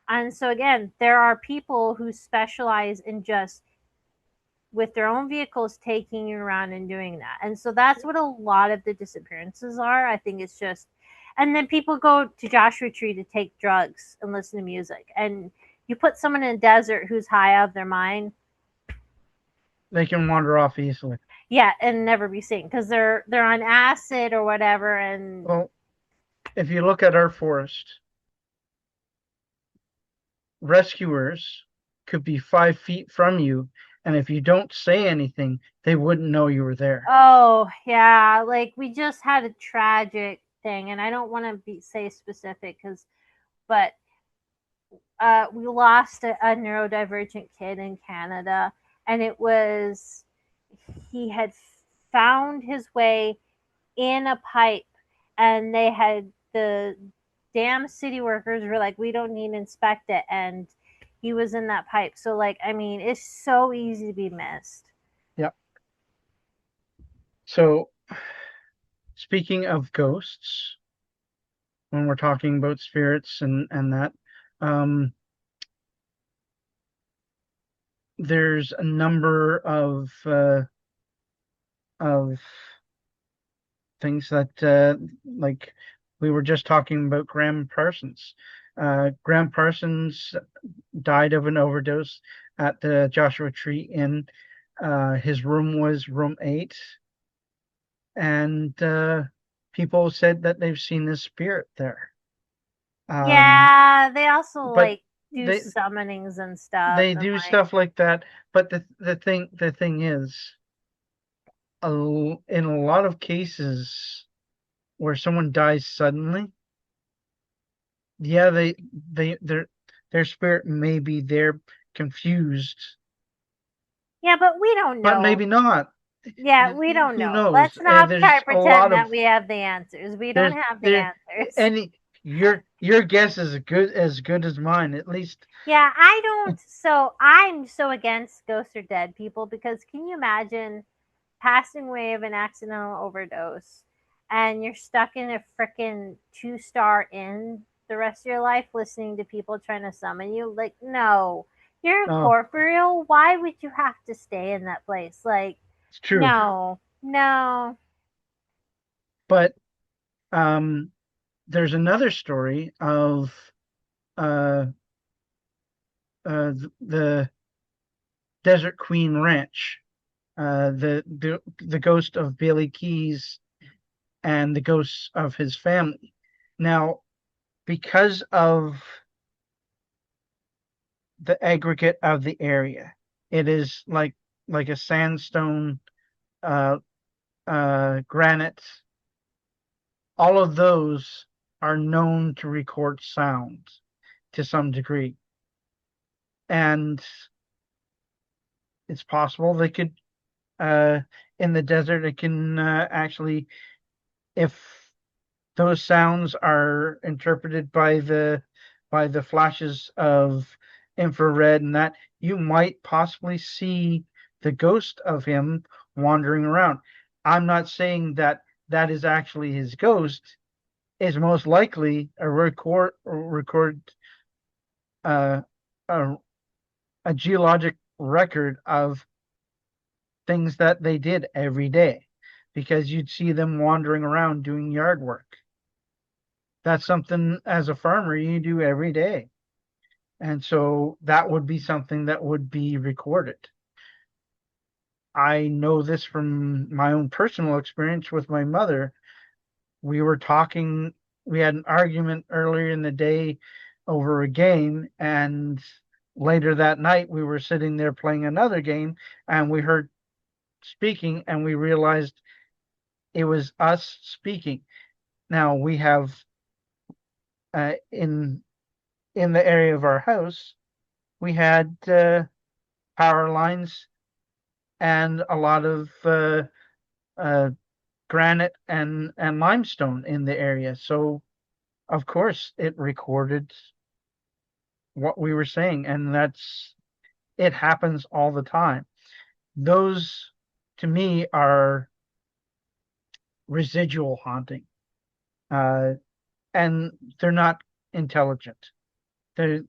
And so, again, there are people who specialize in just with their own vehicles taking you around and doing that. And so that's what a lot of the disappearances are. I think it's just, and then people go to Joshua Tree to take drugs and listen to music. And you put someone in a desert who's high out of their mind, They can wander off easily. yeah, and never be seen because they're on acid or whatever, and Well, if you look at our forest, rescuers could be 5 feet from you, and if you don't say anything, they wouldn't know you were there. Oh, yeah. Like we just had a tragic thing, and I don't want to be say specific because, but we lost a neurodivergent kid in Canada, and it was he had found his way in a pipe, and they had the damn city workers were like, we don't need to inspect it, and he was in that pipe. So, like, I mean, it's so easy to be missed. Yeah. So, speaking of ghosts, when we're talking about spirits and that, um, there's a number of things that like we were just talking about Graham Parsons. Graham Parsons died of an overdose at the Joshua Tree Inn. His room was room 8, and people said that they've seen his spirit there. Um, Yeah, they also but like do they summonings and stuff, they and do like, stuff like that. But the thing is, in a lot of cases where someone dies suddenly, yeah, their spirit may be there confused, yeah, but we don't but know. maybe not. Yeah, we don't Who know. knows? Let's not try There's to a pretend lot that of we have the answers. We don't there's have the there answers. any your guess is as good as mine. At least Yeah, I don't. So I'm so against ghosts or dead people because can you imagine passing away of an accidental overdose and you're stuck in a freaking 2-star inn the rest of your life listening to people trying to summon you? Like, no, you're oh, incorporeal. Why would you have to stay in that place? Like, it's true. no, no. But um, there's another story of uh, the Desert Queen Ranch, the ghost of Billy Keys and the ghosts of his family. Now, because of the aggregate of the area, it is like a sandstone, uh, granite. All of those are known to record sound to some degree, and it's possible they could, uh, in the desert, it can actually, if those sounds are interpreted by the flashes of infrared and that, you might possibly see the ghost of him wandering around. I'm not saying that that is actually his ghost. Is most likely a record uh, a, a geologic record of things that they did every day, because you'd see them wandering around doing yard work. That's something as a farmer you do every day. And so that would be something that would be recorded. I know this from my own personal experience with my mother. We were talking, we had an argument earlier in the day over a game, and later that night we were sitting there playing another game, and we heard speaking, and we realized it was us speaking. Now we have, in the area of our house, we had power lines and a lot of uh, granite and limestone in the area. So of course it recorded what we were saying, and it happens all the time. Those to me are residual haunting, uh, and they're not intelligent. They're,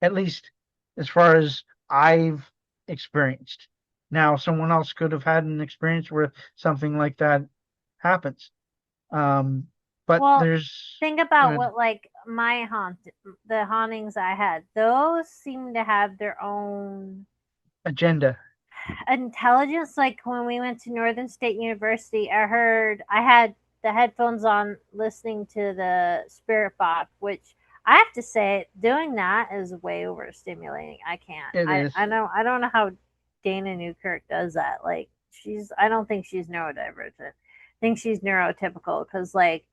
at least as far as I've experienced. Now, someone else could have had an experience where something like that happens. Um, but Well, there's think about uh, what like the hauntings I had. Those seem to have their own agenda. intelligence. Like when we went to Northern State University, I had the headphones on, listening to the spirit box, which I have to say, doing that is way overstimulating. I can't. It is. I don't know how Dana Newkirk does that. Like I don't think she's neurodivergent. I think she's neurotypical because like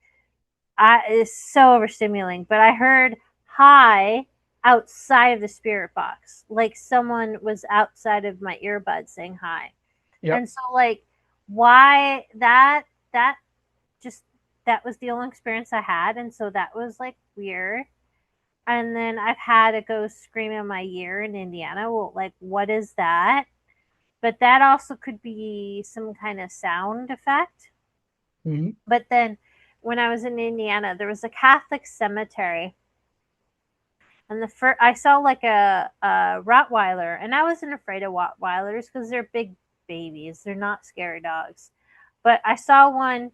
it's so overstimulating. But I heard hi outside of the spirit box, like someone was outside of my earbud saying hi. Yep. And so like why that just that was the only experience I had, and so that was like weird. And then I've had a ghost scream in my ear in Indiana. Well, like what is that? But that also could be some kind of sound effect. Mm-hmm. But then when I was in Indiana, there was a Catholic cemetery, and I saw like a Rottweiler, and I wasn't afraid of Rottweilers because they're big babies. They're not scary dogs. But I saw one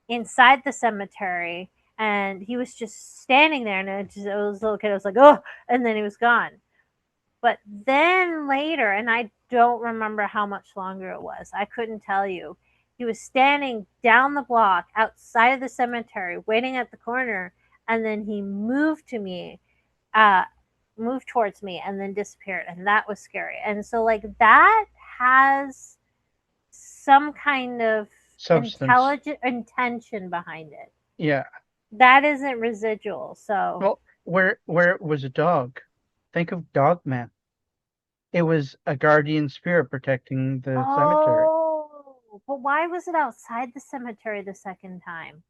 inside the cemetery, and he was just standing there, and it was a little kid. I was like, oh, and then he was gone. But then later, and I don't remember how much longer it was, I couldn't tell you. He was standing down the block outside of the cemetery, waiting at the corner, and then he uh, moved towards me, and then disappeared, and that was scary. And so, like that has some kind of Substance. intelligent intention behind it. Yeah. That isn't residual. So Well, where it was a dog, think of Dogman. It was a guardian spirit protecting the cemetery. Oh, but why was it outside the cemetery the second time?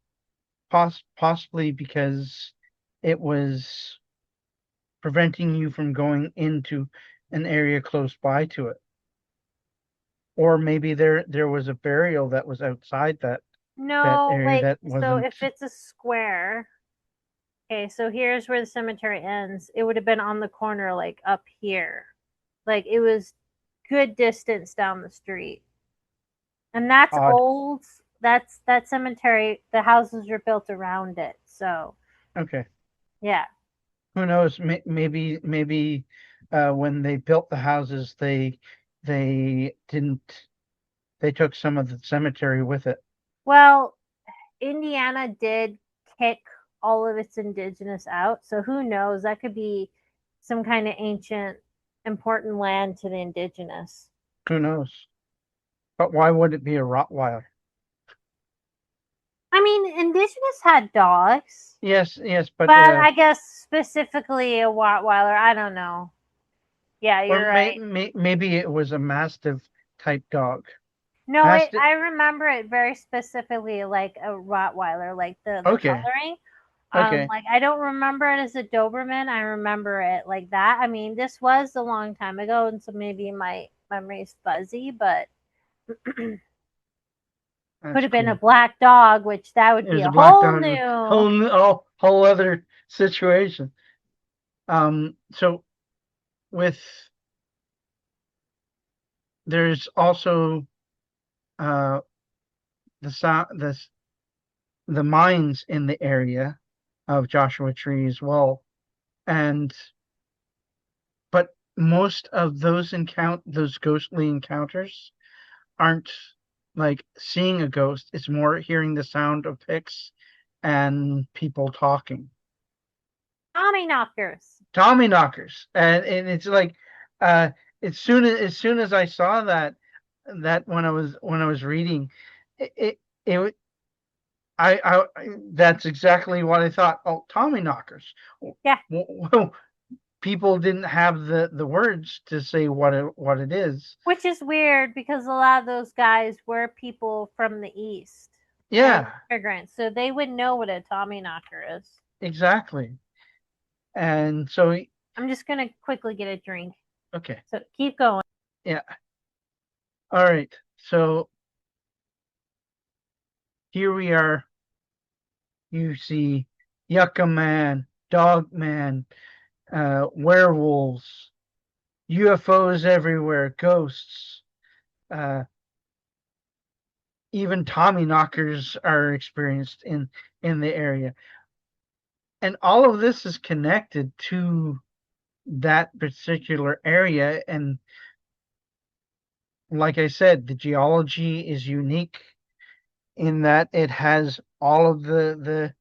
Possibly because it was preventing you from going into an area close by to it. Or maybe there was a burial that was outside that No, area like that so wasn't. if it's a square, okay, so here's where the cemetery ends. It would have been on the corner, like up here. Like it was good distance down the street. And that's Odd. old. That's that cemetery, the houses are built around it. So Okay. yeah. Who knows? Maybe when they built the houses, they didn't. They took some of the cemetery with it. Well, Indiana did kick all of its indigenous out. So who knows? That could be some kind of ancient, important land to the indigenous. Who knows? But why would it be a Rottweiler? I mean, indigenous had dogs, Yes, but but I guess specifically a Rottweiler. I don't know. Yeah, or you're right. maybe it was a Mastiff type dog. No, Mastiff. I remember it very specifically like a Rottweiler, like the Okay, coloring. okay. Like I don't remember it as a Doberman. I remember it like that. I mean, this was a long time ago, and so maybe my memory's fuzzy, but could That's have been a cool. black dog, which that would It be was a a black whole dog. new. Whole other situation. So with there's also uh the sound the mines in the area of Joshua Tree as well, and but most of those ghostly encounters aren't like seeing a ghost. It's more hearing the sound of picks and people talking. Tommy knockers. Tommy knockers, and it's like uh as soon as I saw that when I was reading it that's exactly what I thought. Oh, Tommy knockers. Yeah, Well, people didn't have the words to say what it is. which is weird because a lot of those guys were people from the east and Yeah, immigrants, so they would know what a Tommy knocker is. exactly. And so I'm just gonna quickly get a drink. okay. So keep going. Yeah. All right. So here we are. You see Yucca Man, Dog Man, werewolves, UFOs everywhere, ghosts, uh, even Tommy knockers are experienced in the area. And all of this is connected to that particular area. And like I said, the geology is unique. in that it has all of the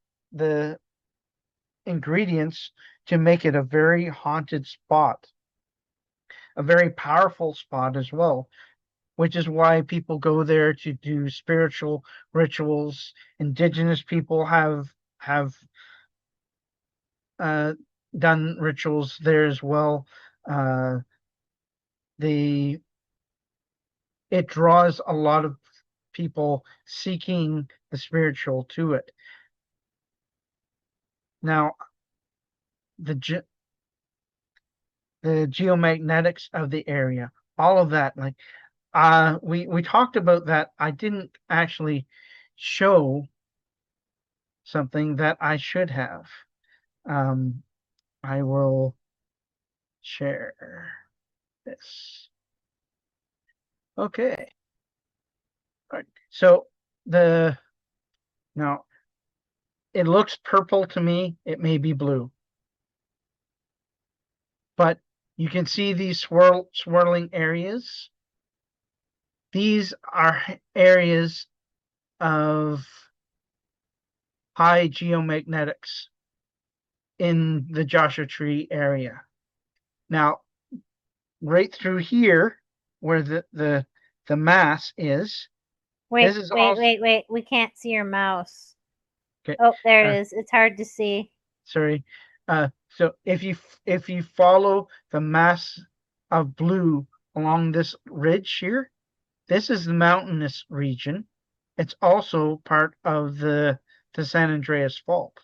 ingredients to make it a very haunted spot, a very powerful spot as well, which is why people go there to do spiritual rituals. Indigenous people have uh, done rituals there as well. Uh, the it draws a lot of people seeking the spiritual to it. Now, the the geomagnetics of the area, all of that, like we talked about that. I didn't actually show something that I should have. Um, I will share this. Okay. All right. So the now it looks purple to me. It may be blue, but you can see these swirling areas. These are areas of high geomagnetics in the Joshua Tree area. Now, right through here, where the mass is, Wait, this is wait, also wait, wait. We can't see your mouse. okay. Oh, there Uh, it is. It's hard to see. sorry. So if you follow the mass of blue along this ridge here, this is the mountainous region. It's also part of the San Andreas Fault.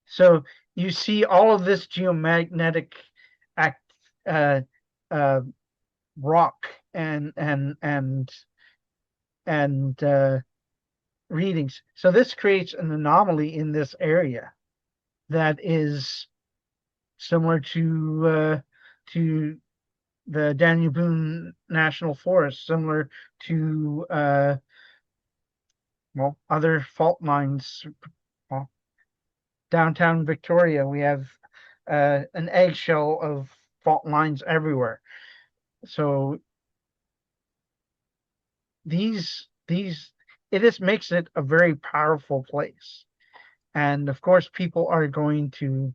So you see all of this geomagnetic act, uh, uh, rock and readings. So this creates an anomaly in this area that is similar to the Daniel Boone National Forest, similar to well, other fault lines. Well, downtown Victoria, we have an eggshell of fault lines everywhere. So these it just makes it a very powerful place. And of course, people are going to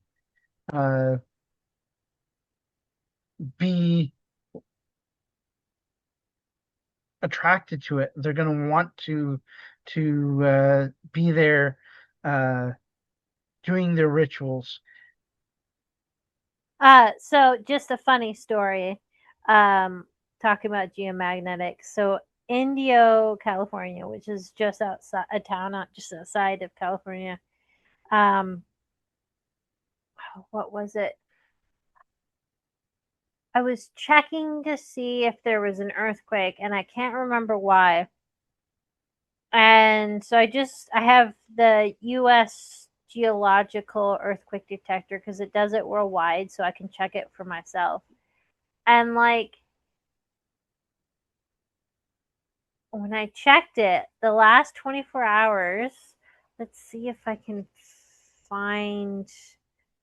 uh, be attracted to it. They're going to want to be there uh, doing their rituals. So just a funny story. Um, talking about geomagnetics. So Indio, California, which is just outside a town, not just outside of California. Um, what was it? I was checking to see if there was an earthquake, and I can't remember why. And so I have the U.S. Geological Earthquake Detector because it does it worldwide, so I can check it for myself. And like when I checked it, the last 24 hours, let's see if I can find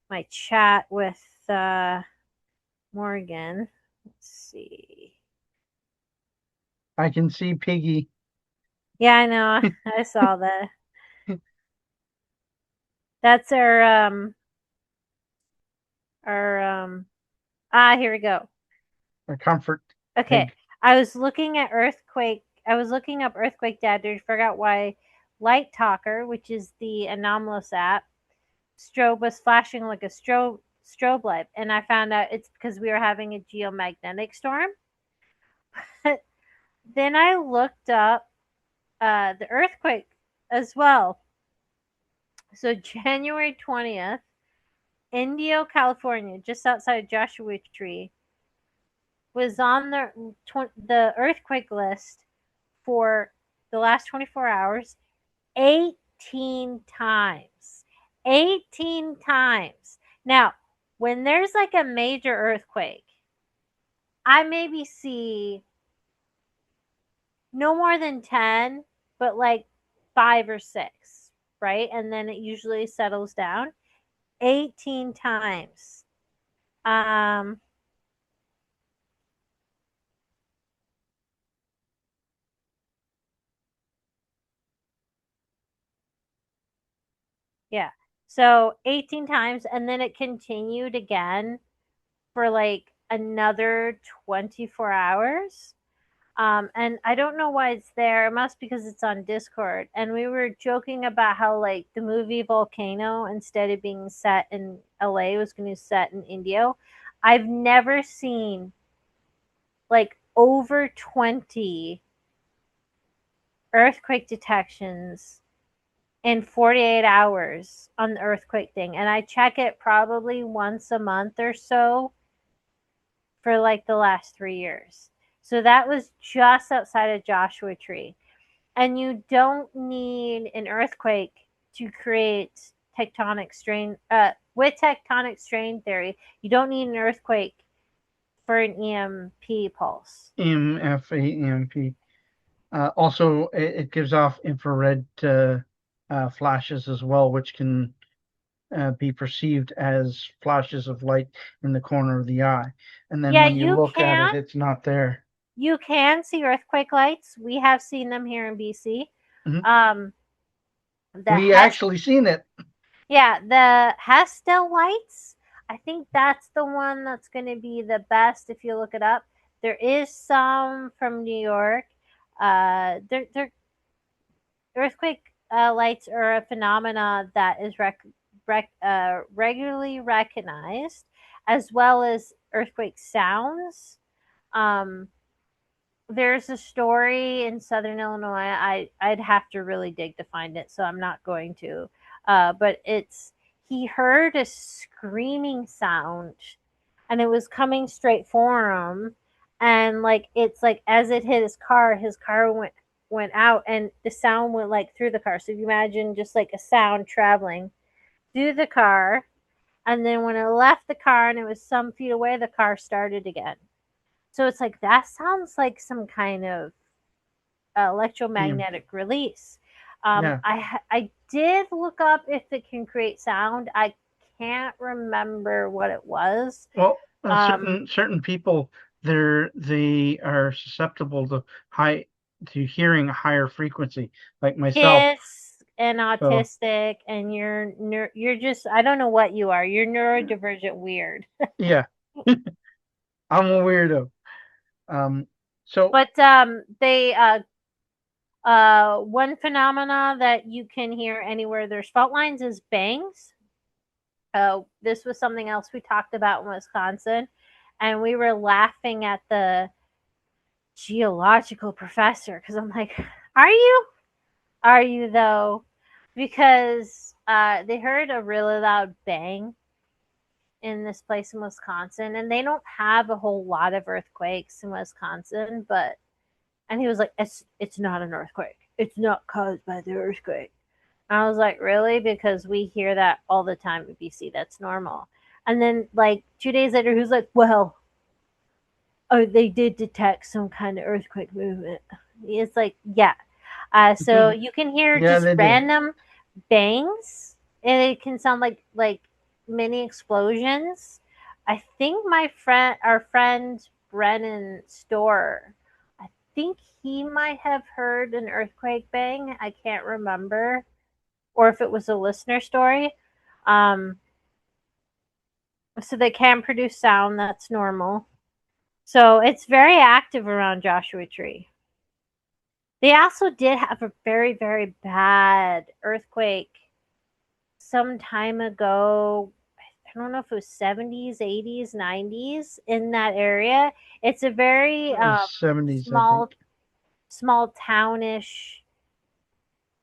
my chat with Morgan. Let's see. I can see Piggy. Yeah, I know. I saw that. That's our here we go. Or Comfort Okay. Pig. I was looking up earthquake data to figure out why Light Talker, which is the anomalous app, strobe was flashing like a strobe light, and I found out it's because we were having a geomagnetic storm. Then I looked up the earthquake as well. So January 20th, Indio, California, just outside Joshua Tree, was on the earthquake list for the last 24 hours 18 times. 18 times. Now, when there's like a major earthquake, I maybe see no more than 10, but like 5 or 6, right? And then it usually settles down. 18 times. Um, Yeah. So 18 times, and then it continued again for like another 24 hours. And I don't know why it's there. It must because it's on Discord. And we were joking about how like the movie Volcano, instead of being set in LA, was going to be set in India. I've never seen like over 20 earthquake detections in 48 hours on the earthquake thing. And I check it probably once a month or so for like the last 3 years. So that was just outside of Joshua Tree. And you don't need an earthquake to create tectonic strain. With tectonic strain theory, you don't need an earthquake for an EMP pulse. EMF, EMP. Also, it gives off infrared flashes as well, which can be perceived as flashes of light in the corner of the eye. And then Yeah, when you look at it, it's not there. you can see earthquake lights. We have seen them here in BC. Mhm. Um, the We Hess, actually seen it. yeah, the Hestel lights. I think that's the one that's going to be the best if you look it up. There is some from New York. They're earthquake lights are a phenomena that is regularly recognized, as well as earthquake sounds. Um, there's a story in Southern Illinois. I'd have to really dig to find it, so I'm not going to. But it's he heard a screaming sound, and it was coming straight for him, and like it's like as it hit his car went out, and the sound went like through the car. So if you imagine just like a sound traveling through the car, and then when it left the car and it was some feet away, the car started again. So it's like that sounds like some kind of Yeah. electromagnetic release. Yeah. I did look up if it can create sound. I can't remember what it was. Well, Um, certain people, they are susceptible to high to hearing a higher frequency, like myself. Kiss and So autistic, and you're just I don't know what you are. You're neurodivergent weird. yeah, I'm a weirdo. Um, so But they one phenomena that you can hear anywhere there's fault lines is bangs. This was something else we talked about in Wisconsin, and we were laughing at the geological professor because I'm like, "Are you? Are you though?" Because they heard a really loud bang in this place in Wisconsin, and they don't have a whole lot of earthquakes in Wisconsin, but and he was like, "It's not an earthquake. It's not caused by the earthquake." I was like, really? Because we hear that all the time in BC. That's normal. And then, like, 2 days later, he was like, well, oh, they did detect some kind of earthquake movement. It's like, yeah. So you can hear yeah, just they did. random bangs, and it can sound like mini explosions. I think our friend Brennan Store, I think he might have heard an earthquake bang. I can't remember, or if it was a listener story. Um, so they can produce sound that's normal. So it's very active around Joshua Tree. They also did have a very, very bad earthquake some time ago. I don't know if it was 70s, 80s, 90s in that area. It's a very It was 70s, I small, think. small townish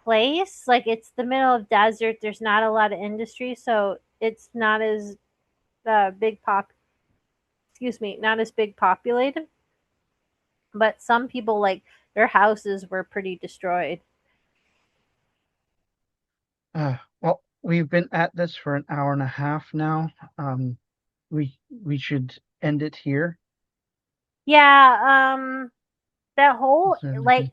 place. Like it's the middle of desert. There's not a lot of industry, so it's not as big pop. Excuse me, not as big populated. But some people like their houses were pretty destroyed. Well, we've been at this for an hour and a half now. We should end it here. Yeah, that whole Is there anything?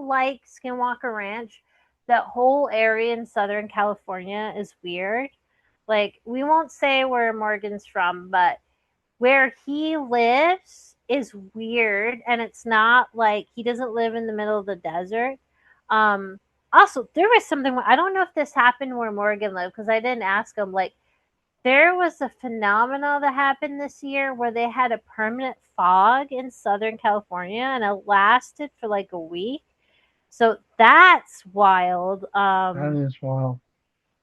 like Skinwalker Ranch, that whole area in Southern California is weird. Like we won't say where Morgan's from, but where he lives is weird, and it's not like he doesn't live in the middle of the desert. Um Also, there was something, I don't know if this happened where Morgan lived because I didn't ask him. Like, there was a phenomenon that happened this year where they had a permanent fog in Southern California and it lasted for like a week. So that's wild. That is wild.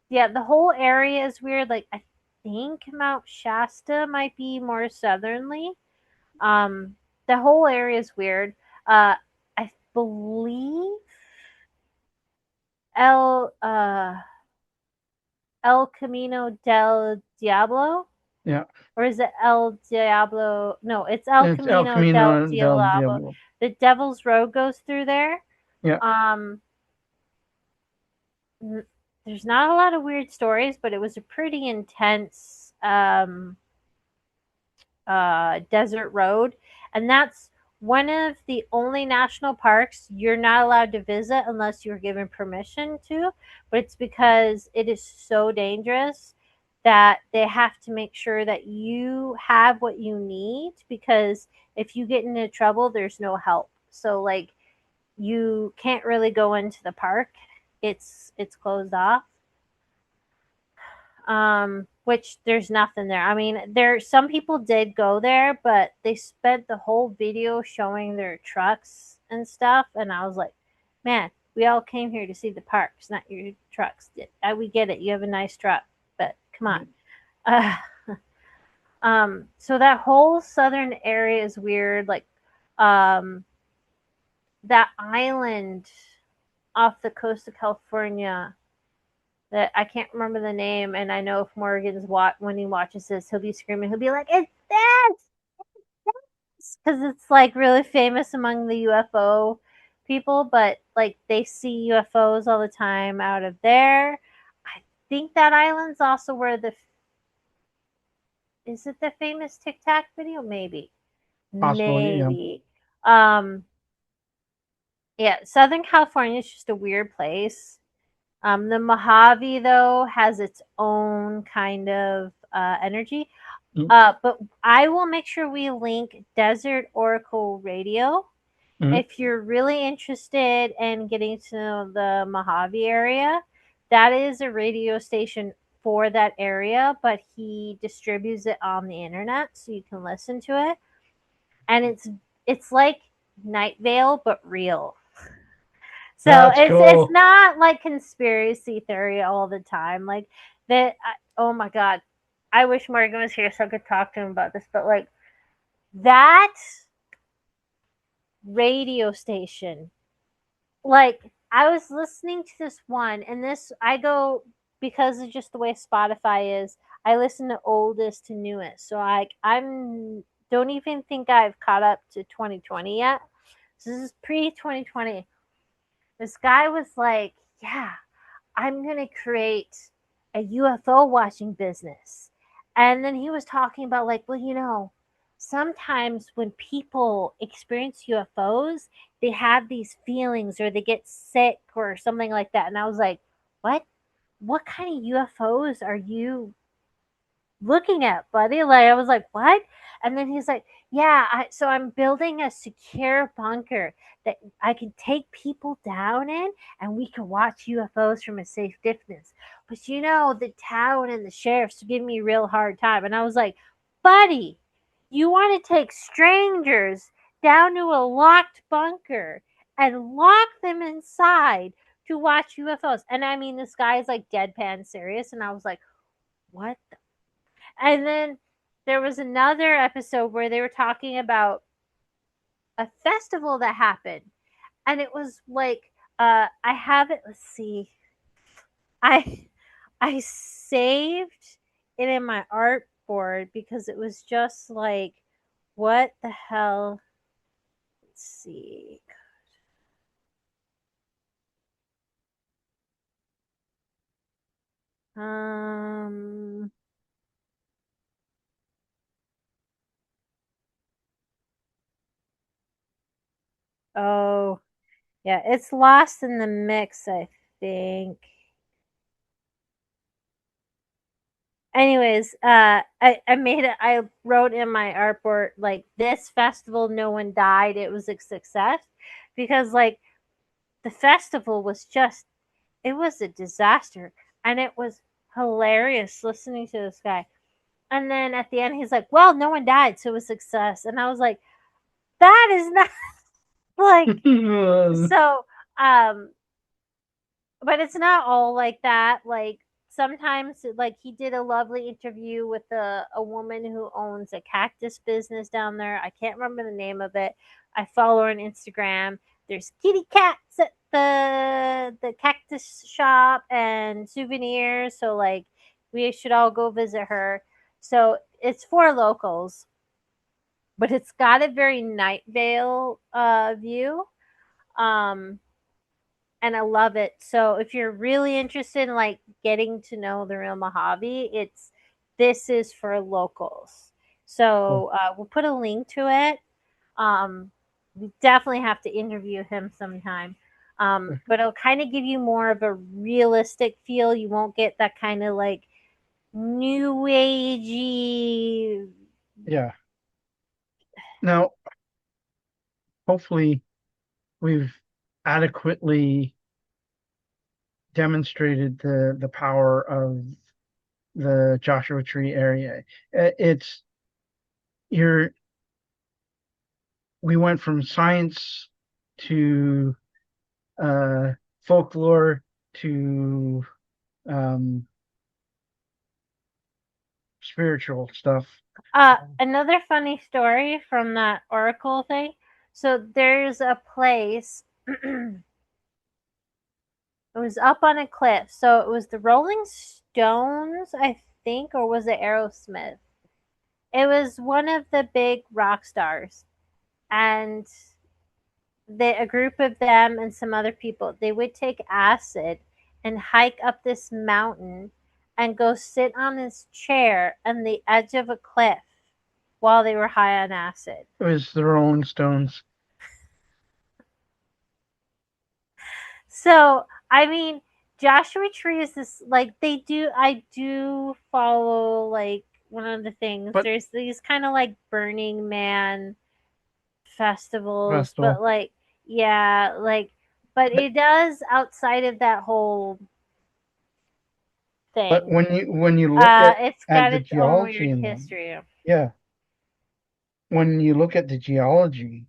Yeah, the whole area is weird. Like, I think Mount Shasta might be more southerly. Um, the whole area is weird. I believe El El Camino del Diablo, Yeah. or is it El Diablo? No, it's El It's El Camino del Camino del Diablo. Diablo. The Devil's Road goes through there. Yeah. Um, there's not a lot of weird stories, but it was a pretty intense desert road, and that's one of the only national parks you're not allowed to visit unless you're given permission to. But it's because it is so dangerous that they have to make sure that you have what you need, because if you get into trouble, there's no help. So like, you can't really go into the park. It's closed off. Which there's nothing there. I mean, there some people did go there, but they spent the whole video showing their trucks and stuff, and I was like, man, we all came here to see the parks, not your trucks. We get it, you have a nice truck, but come on. uh, so that whole southern area is weird. Like, um that island off the coast of California that I can't remember the name, and I know if Morgan's when he watches this, he'll be screaming. He'll be like, "It's this!" Because it's like really famous among the UFO people, but like they see UFOs all the time out of there. I think that island's also where the is it the famous Tic Tac video? Maybe, Possibly. Yeah. maybe. Um, yeah, Southern California is just a weird place. The Mojave, though, has its own kind of energy. Mm-hmm. But I will make sure we link Desert Oracle Radio Mm-hmm. if you're really interested in getting to know the Mojave area. That is a radio station for that area, but he distributes it on the internet so you can listen to it. And it's like Night Vale but real. So That's it's cool. not like conspiracy theory all the time. Like that. Oh my god, I wish Morgan was here so I could talk to him about this. But like that radio station, like I was listening to this one, and this I go because of just the way Spotify is. I listen to oldest to newest, so I'm don't even think I've caught up to 2020 yet. So this is pre 2020. This guy was like, yeah, I'm going to create a UFO watching business. And then he was talking about, like, well, sometimes when people experience UFOs, they have these feelings or they get sick or something like that. And I was like, what? What kind of UFOs are you looking at, buddy? Like, I was like, what? And then he's like, yeah, so I'm building a secure bunker that I can take people down in, and we can watch UFOs from a safe distance. But the town and the sheriffs give me a real hard time. And I was like, buddy, you want to take strangers down to a locked bunker and lock them inside to watch UFOs? And I mean, this guy is like deadpan serious. And I was like, what the. And then there was another episode where they were talking about a festival that happened. And it was like, I have it, let's see. I I saved it in my artboard because it was just like, what the hell? Let's see. Um oh, yeah, it's lost in the mix, I think. Anyways, I wrote in my artboard, like, this festival, no one died, it was a success, because like the festival was just it was a disaster. And it was hilarious listening to this guy. And then at the end, he's like, well, no one died, so it was a success. And I was like, that is not like, so, um, but it's not all like that. Like, sometimes, like, he did a lovely interview with a woman who owns a cactus business down there. I can't remember the name of it. I follow her on Instagram. There's kitty cats at the cactus shop and souvenirs. So, like, we should all go visit her. So it's for locals, but it's got a very Night Vale view. Um, and I love it. So if you're really interested in like getting to know the real Mojave, it's this is for locals. So we'll put a link to it. We definitely have to interview him sometime. But it'll kind of give you more of a realistic feel. You won't get that kind of like new agey. Yeah. Now, hopefully, we've adequately demonstrated the power of the Joshua Tree area. It's you're we went from science to uh, folklore to um, spiritual stuff. Another funny story from that Oracle thing. So there's a place. It was up on a cliff. So it was the Rolling Stones, I think, or was it Aerosmith? It was one of the big rock stars, and a group of them and some other people, they would take acid and hike up this mountain and go sit on this chair on the edge of a cliff while they were high on acid. It was the Rolling Stones. So, I mean, Joshua Tree is this like I do follow like one of the things. But There's these kind of like Burning Man festivals, but festival. like yeah, like but But it does outside of that whole but thing. when you look It's at got the its own geology weird in them, history. yeah, when you look at the geology,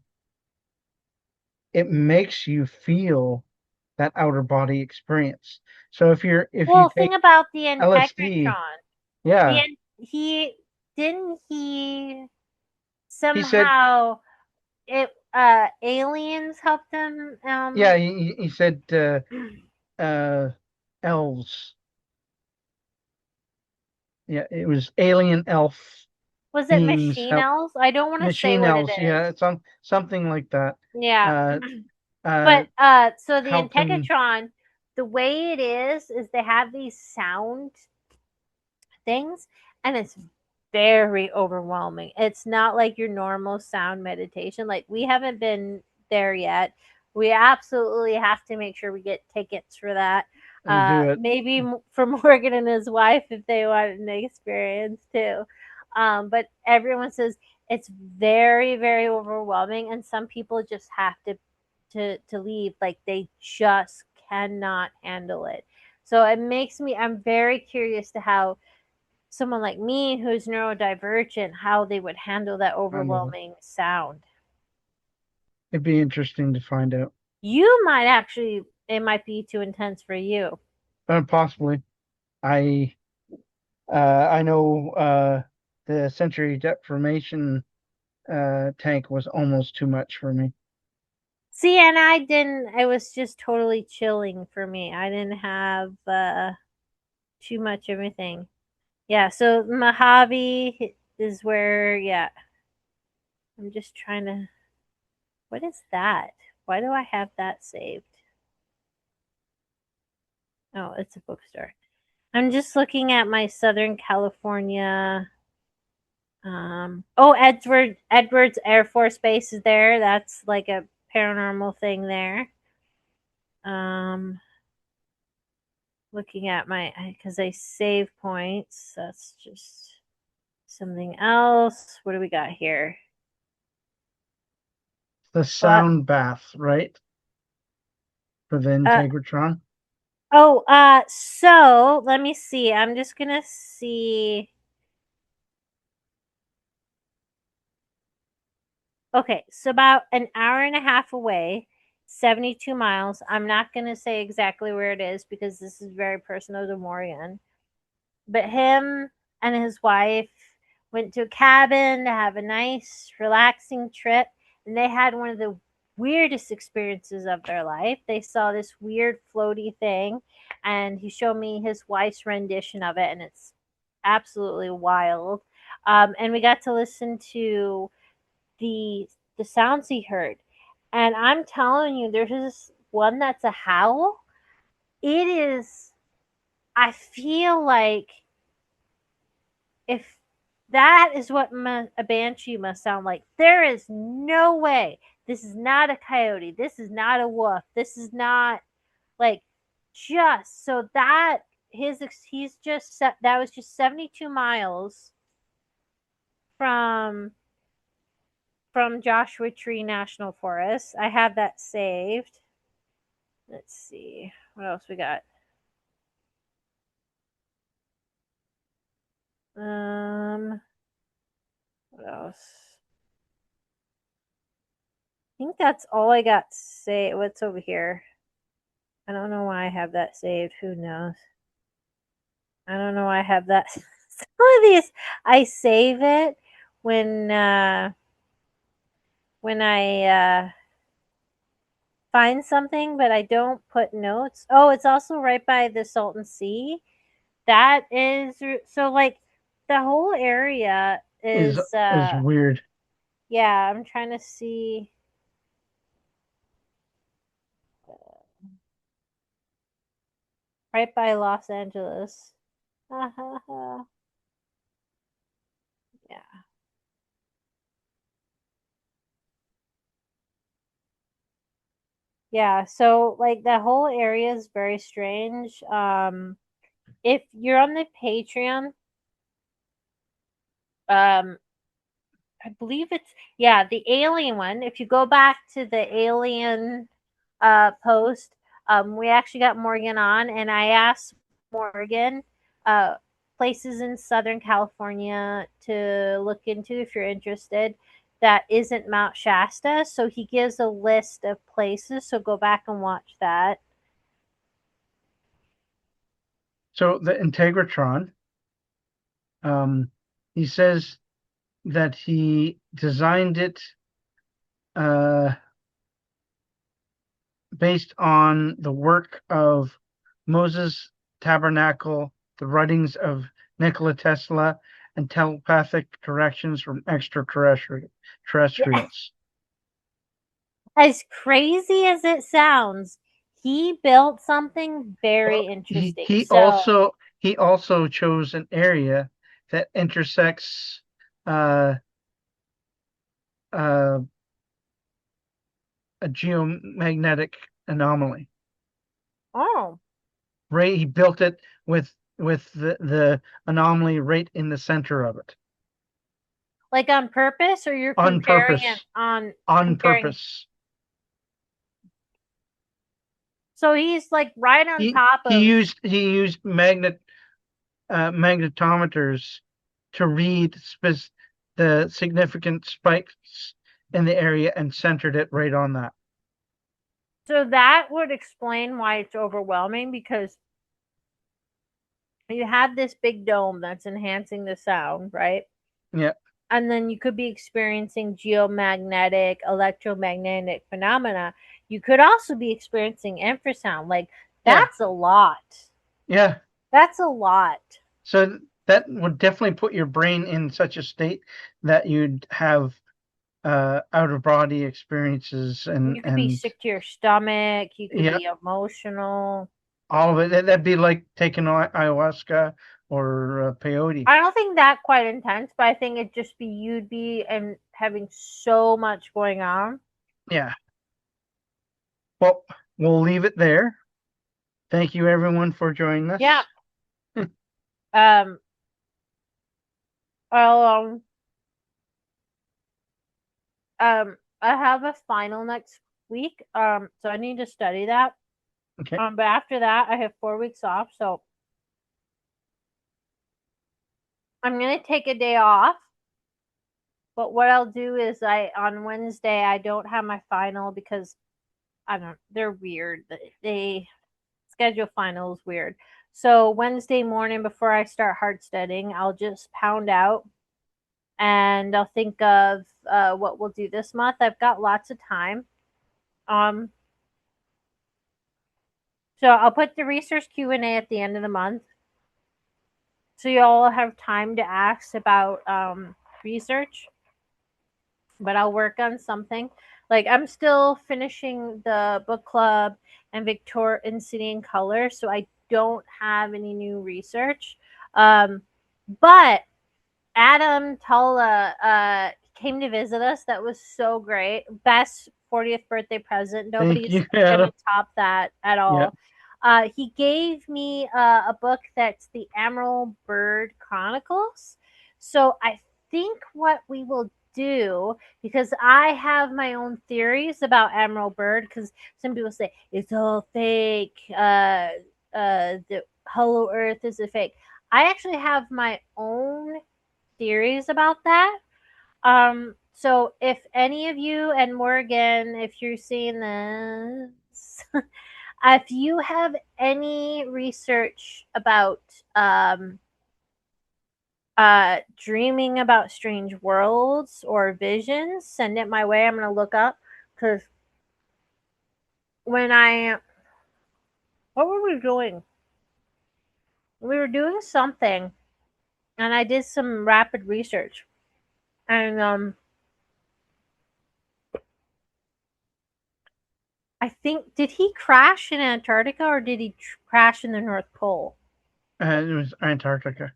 it makes you feel that outer body experience. So if you Well, take thing about the LSD, Integratron, yeah, the he didn't he he said, somehow it aliens helped him yeah, he said uh elves. Yeah, it was alien elf was it beings machine help elves? I don't want to say machine what it elves, is. yeah, something like that. Yeah. Uh uh But so the helped him. Integratron, the way it is they have these sound things, and it's very overwhelming. It's not like your normal sound meditation. Like, we haven't been there yet. We absolutely have to make sure we get tickets for that. And do it. Maybe for Morgan and his wife if they want an experience too. But everyone says it's very, very overwhelming, and some people just have to leave. Like, they just cannot handle it. So it makes me. I'm very curious to how someone like me who's neurodivergent, how they would handle that I know. overwhelming sound. It'd be interesting to find out. You might actually, it might be too intense for you. Possibly. I I know the Century Deformation tank was almost too much for me. See, and I didn't, it was just totally chilling for me. I didn't have too much of anything. Yeah, so Mojave is where, yeah, I'm just trying to, what is that? Why do I have that saved? Oh, it's a bookstore. I'm just looking at my Southern California. Edwards Air Force Base is there. That's like a paranormal thing there. Um, Looking at my because I save points. That's just something else. What do we got here? The But sound bath, right? For the uh, Integratron. Oh, so let me see. I'm just gonna see. Okay, so about an hour and a half away, 72 miles. I'm not gonna say exactly where it is because this is very personal to Morgan. But him and his wife went to a cabin to have a nice, relaxing trip, and they had one of the weirdest experiences of their life. They saw this weird floaty thing, and he showed me his wife's rendition of it, and it's absolutely wild. And we got to listen to the the sounds he heard, and I'm telling you, there's this one that's a howl. It is. I feel like if that is what a banshee must sound like, there is no way this is not a coyote. This is not a wolf. This is not like just so that he's just set that was just 72 miles from Joshua Tree National Forest. I have that saved. Let's see what else we got. What else? I think that's all I got to say. What's over here? I don't know why I have that saved. Who knows? I don't know why I have that. Some of these I save it when I find something, but I don't put notes. Oh, it's also right by the Salton Sea. That is so like the whole area Is is is weird. yeah, I'm trying to see right by Los Angeles. Yeah. Yeah, so like that whole area is very strange. If you're on the Patreon, um, I believe it's yeah, the alien one. If you go back to the alien post, we actually got Morgan on, and I asked Morgan uh places in Southern California to look into if you're interested. That isn't Mount Shasta, so he gives a list of places. So go back and watch that. So the Integratron, um, he says that he designed it uh, based on the work of Moses Tabernacle, the writings of Nikola Tesla, and telepathic directions from Yeah. extraterrestrials. As crazy as it sounds, he built something very Well, interesting. So, he also chose an area that intersects uh, uh, a geomagnetic anomaly. oh, Right, he built it with the anomaly right in the center of it like on purpose, or you're on comparing it purpose. on On comparing. purpose. So he's like right on He top he of. used he used magnetometers to read the significant spikes in the area and centered it right on that. So that would explain why it's overwhelming because you have this big dome that's enhancing the sound, right? Yeah, And then you could be experiencing geomagnetic, electromagnetic phenomena. You could also be experiencing infrasound. Like, yeah, that's a lot. yeah. That's a lot. So that would definitely put your brain in such a state that you'd have out of body experiences You could be and sick to your stomach. You could yeah, be emotional. all of it. That'd be like taking ayahuasca or peyote. I don't think that quite intense, but I think it'd just be you'd be and having so much going on. Yeah. Well, we'll leave it there. Thank you everyone for joining Yeah. us. Um. I'll, I have a final next week. So I need to study that. Okay. But after that, I have 4 weeks off, so I'm gonna take a day off. But what I'll do is on Wednesday I don't have my final because I don't. They're weird. They schedule finals weird. So Wednesday morning before I start hard studying, I'll just pound out and I'll think of what we'll do this month. I've got lots of time. Um, so I'll put the research Q&A at the end of the month, so you all have time to ask about research. But I'll work on something. Like I'm still finishing the book club and Victorian City in Color, so I don't have any new research. But Adam Tala came to visit us. That was so great. Best 40th birthday present. Thank Nobody's you, going Adam. to top that at Yeah. all. He gave me a book that's the Emerald Bird Chronicles. So I think what we will do, because I have my own theories about Emerald Bird, because some people say it's all fake. The Hollow Earth is a fake. I actually have my own theories about that. So if any of you and Morgan, if you're seeing this, if you have any research about dreaming about strange worlds or visions, send it my way. I'm gonna look up because when I what were we doing? We were doing something, and I did some rapid research, and I think did he crash in Antarctica or did he crash in the North Pole? It was Antarctica.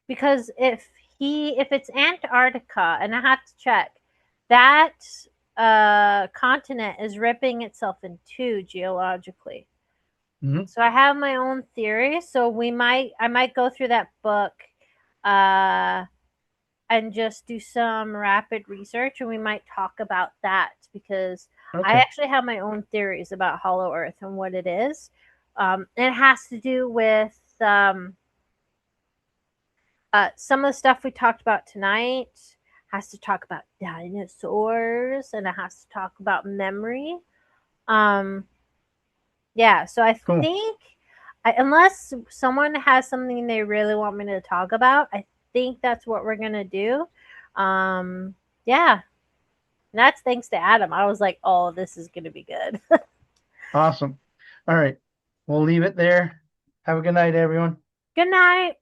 Because if it's Antarctica, and I have to check, that continent is ripping itself in two geologically. Hmm. So I have my own theory. So I might go through that book, uh, and just do some rapid research, and we might talk about that because I Okay. actually have my own theories about Hollow Earth and what it is. It has to do with some of the stuff we talked about tonight. Has to talk about dinosaurs, and it has to talk about memory. Um, yeah, so I Cool. think unless someone has something they really want me to talk about, I think that's what we're gonna do. Yeah, that's thanks to Adam. I was like, oh, this is gonna be good. Awesome. All right. We'll leave it there. Have a good night, everyone. Good night.